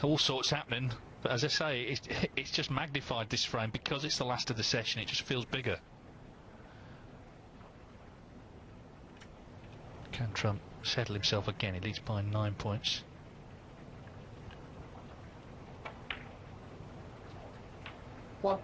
all sorts happening. But as I say, it's just magnified this frame because it's the last of the session. It just feels bigger. Can Trump settle himself again? He leads by 9 points. One.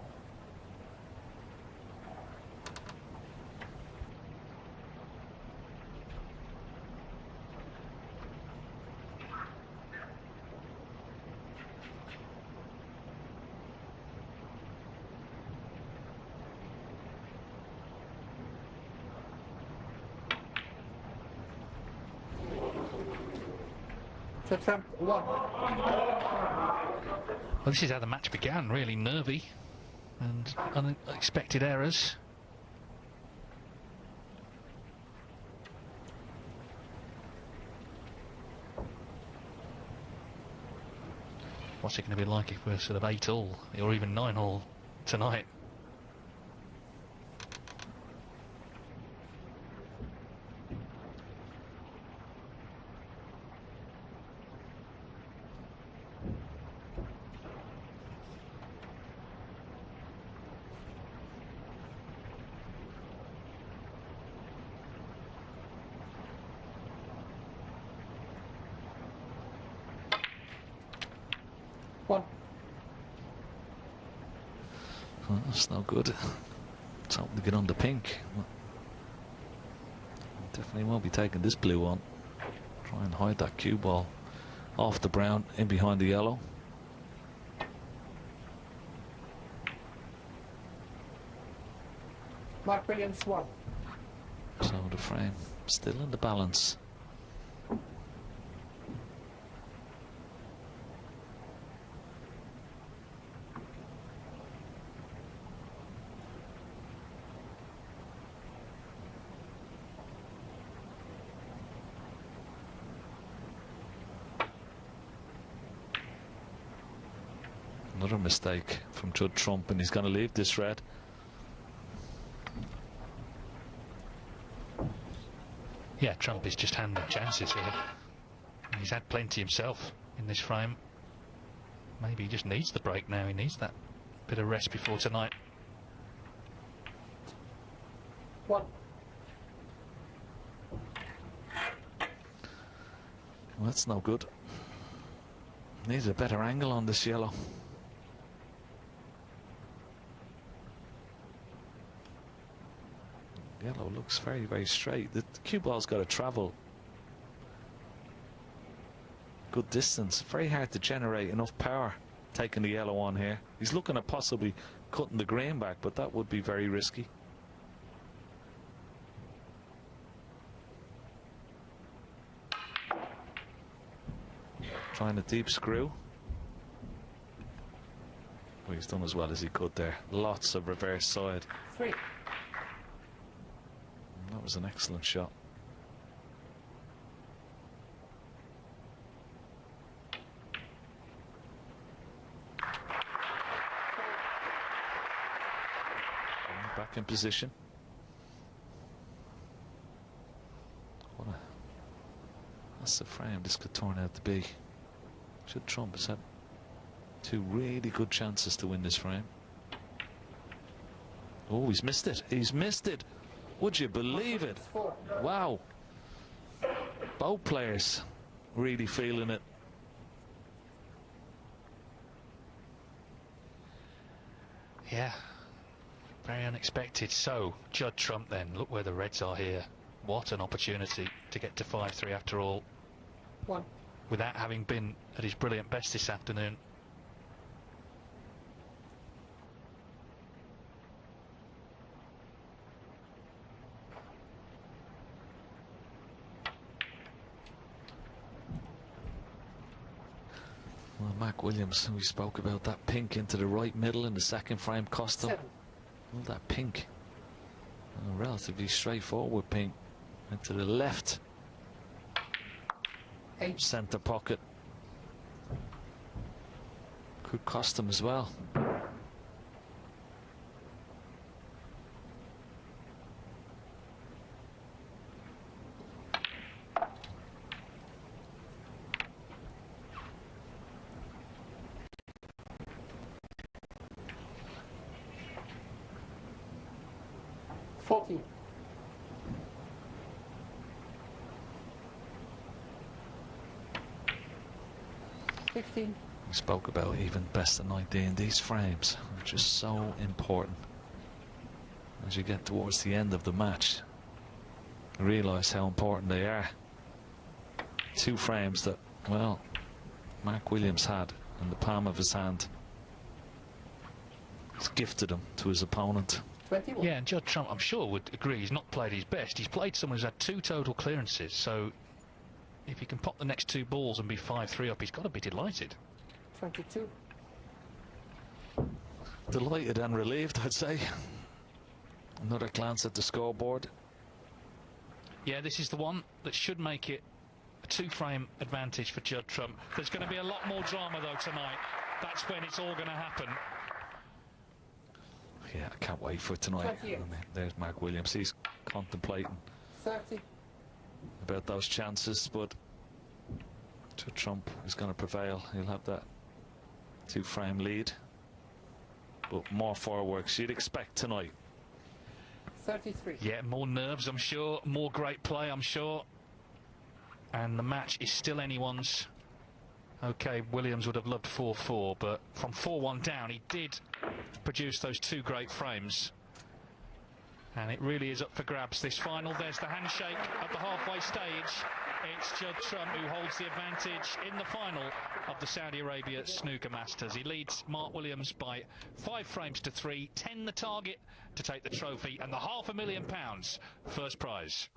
Attempt 1. Well, this is how the match began, really nervy and unexpected errors. What's it going to be like if we're sort of 8-all or even 9-all tonight? One. Well, that's no good. It's hoping to get on the pink. Well, definitely won't be taking this blue on. Try and hide that cue ball off the brown in behind the yellow. Mark Williams 1. So the frame still in the balance. Another mistake from Judd Trump, and he's going to leave this red. Yeah, Trump is just handing chances here. He's had plenty himself in this frame. Maybe he just needs the break now. He needs that bit of rest before tonight. 1. Well, that's no good. Needs a better angle on this yellow. Yellow looks very, very straight. The cue ball's got to travel good distance. Very hard to generate enough power taking the yellow on here. He's looking at possibly cutting the green back, but that would be very risky. Trying a deep screw. Well, he's done as well as he could there. Lots of reverse side. 3. That was an excellent shot. Back in position. That's the frame this could turn out to be. Judd Trump has had 2 really good chances to win this frame. Oh, he's missed it. He's missed it. Would you believe it? Wow. Both players really feeling it. Yeah, very unexpected. So, Judd Trump then, look where the Reds are here. What an opportunity to get to 5-3 after all. 1. Without having been at his brilliant best this afternoon. Well, Mac Williams, we spoke about that pink into the right middle in the second frame, cost him. 7. Well, that pink, a relatively straightforward pink, into the left 8. centre pocket. Could cost him as well. Forty. 15. We spoke about even best of 19. These frames are just so important. As you get towards the end of the match, you realise how important they are. 2 frames that, well, Mark Williams had in the palm of his hand. He's gifted them to his opponent. 21. Yeah, and Judd Trump, I'm sure, would agree he's not played his best. He's played someone who's had 2 total clearances, so if he can pop the next 2 balls and be 5-3 up, he's got to be delighted. 22. Delighted and relieved, I'd say. Another glance at the scoreboard. Yeah, this is the one that should make it a 2-frame advantage for Judd Trump. There's going to be a lot more drama, though, tonight. That's when it's all going to happen. Yeah, I can't wait for tonight. I mean, there's Mark Williams. He's contemplating 30. about those chances, but Judd Trump is going to prevail. He'll have that 2-frame lead, but more fireworks you'd expect tonight. 33. Yeah, more nerves, I'm sure. More great play, I'm sure. And the match is still anyone's. Okay, Williams would have loved 4-4, but from 4-1 down, he did produce those 2 great frames. And it really is up for grabs, this final. There's the handshake at the halfway stage. It's Judd Trump who holds the advantage in the final of the Saudi Arabia Snooker Masters. He leads Mark Williams by 5 frames to 3, 10 the target to take the trophy, and the £500,000 first prize.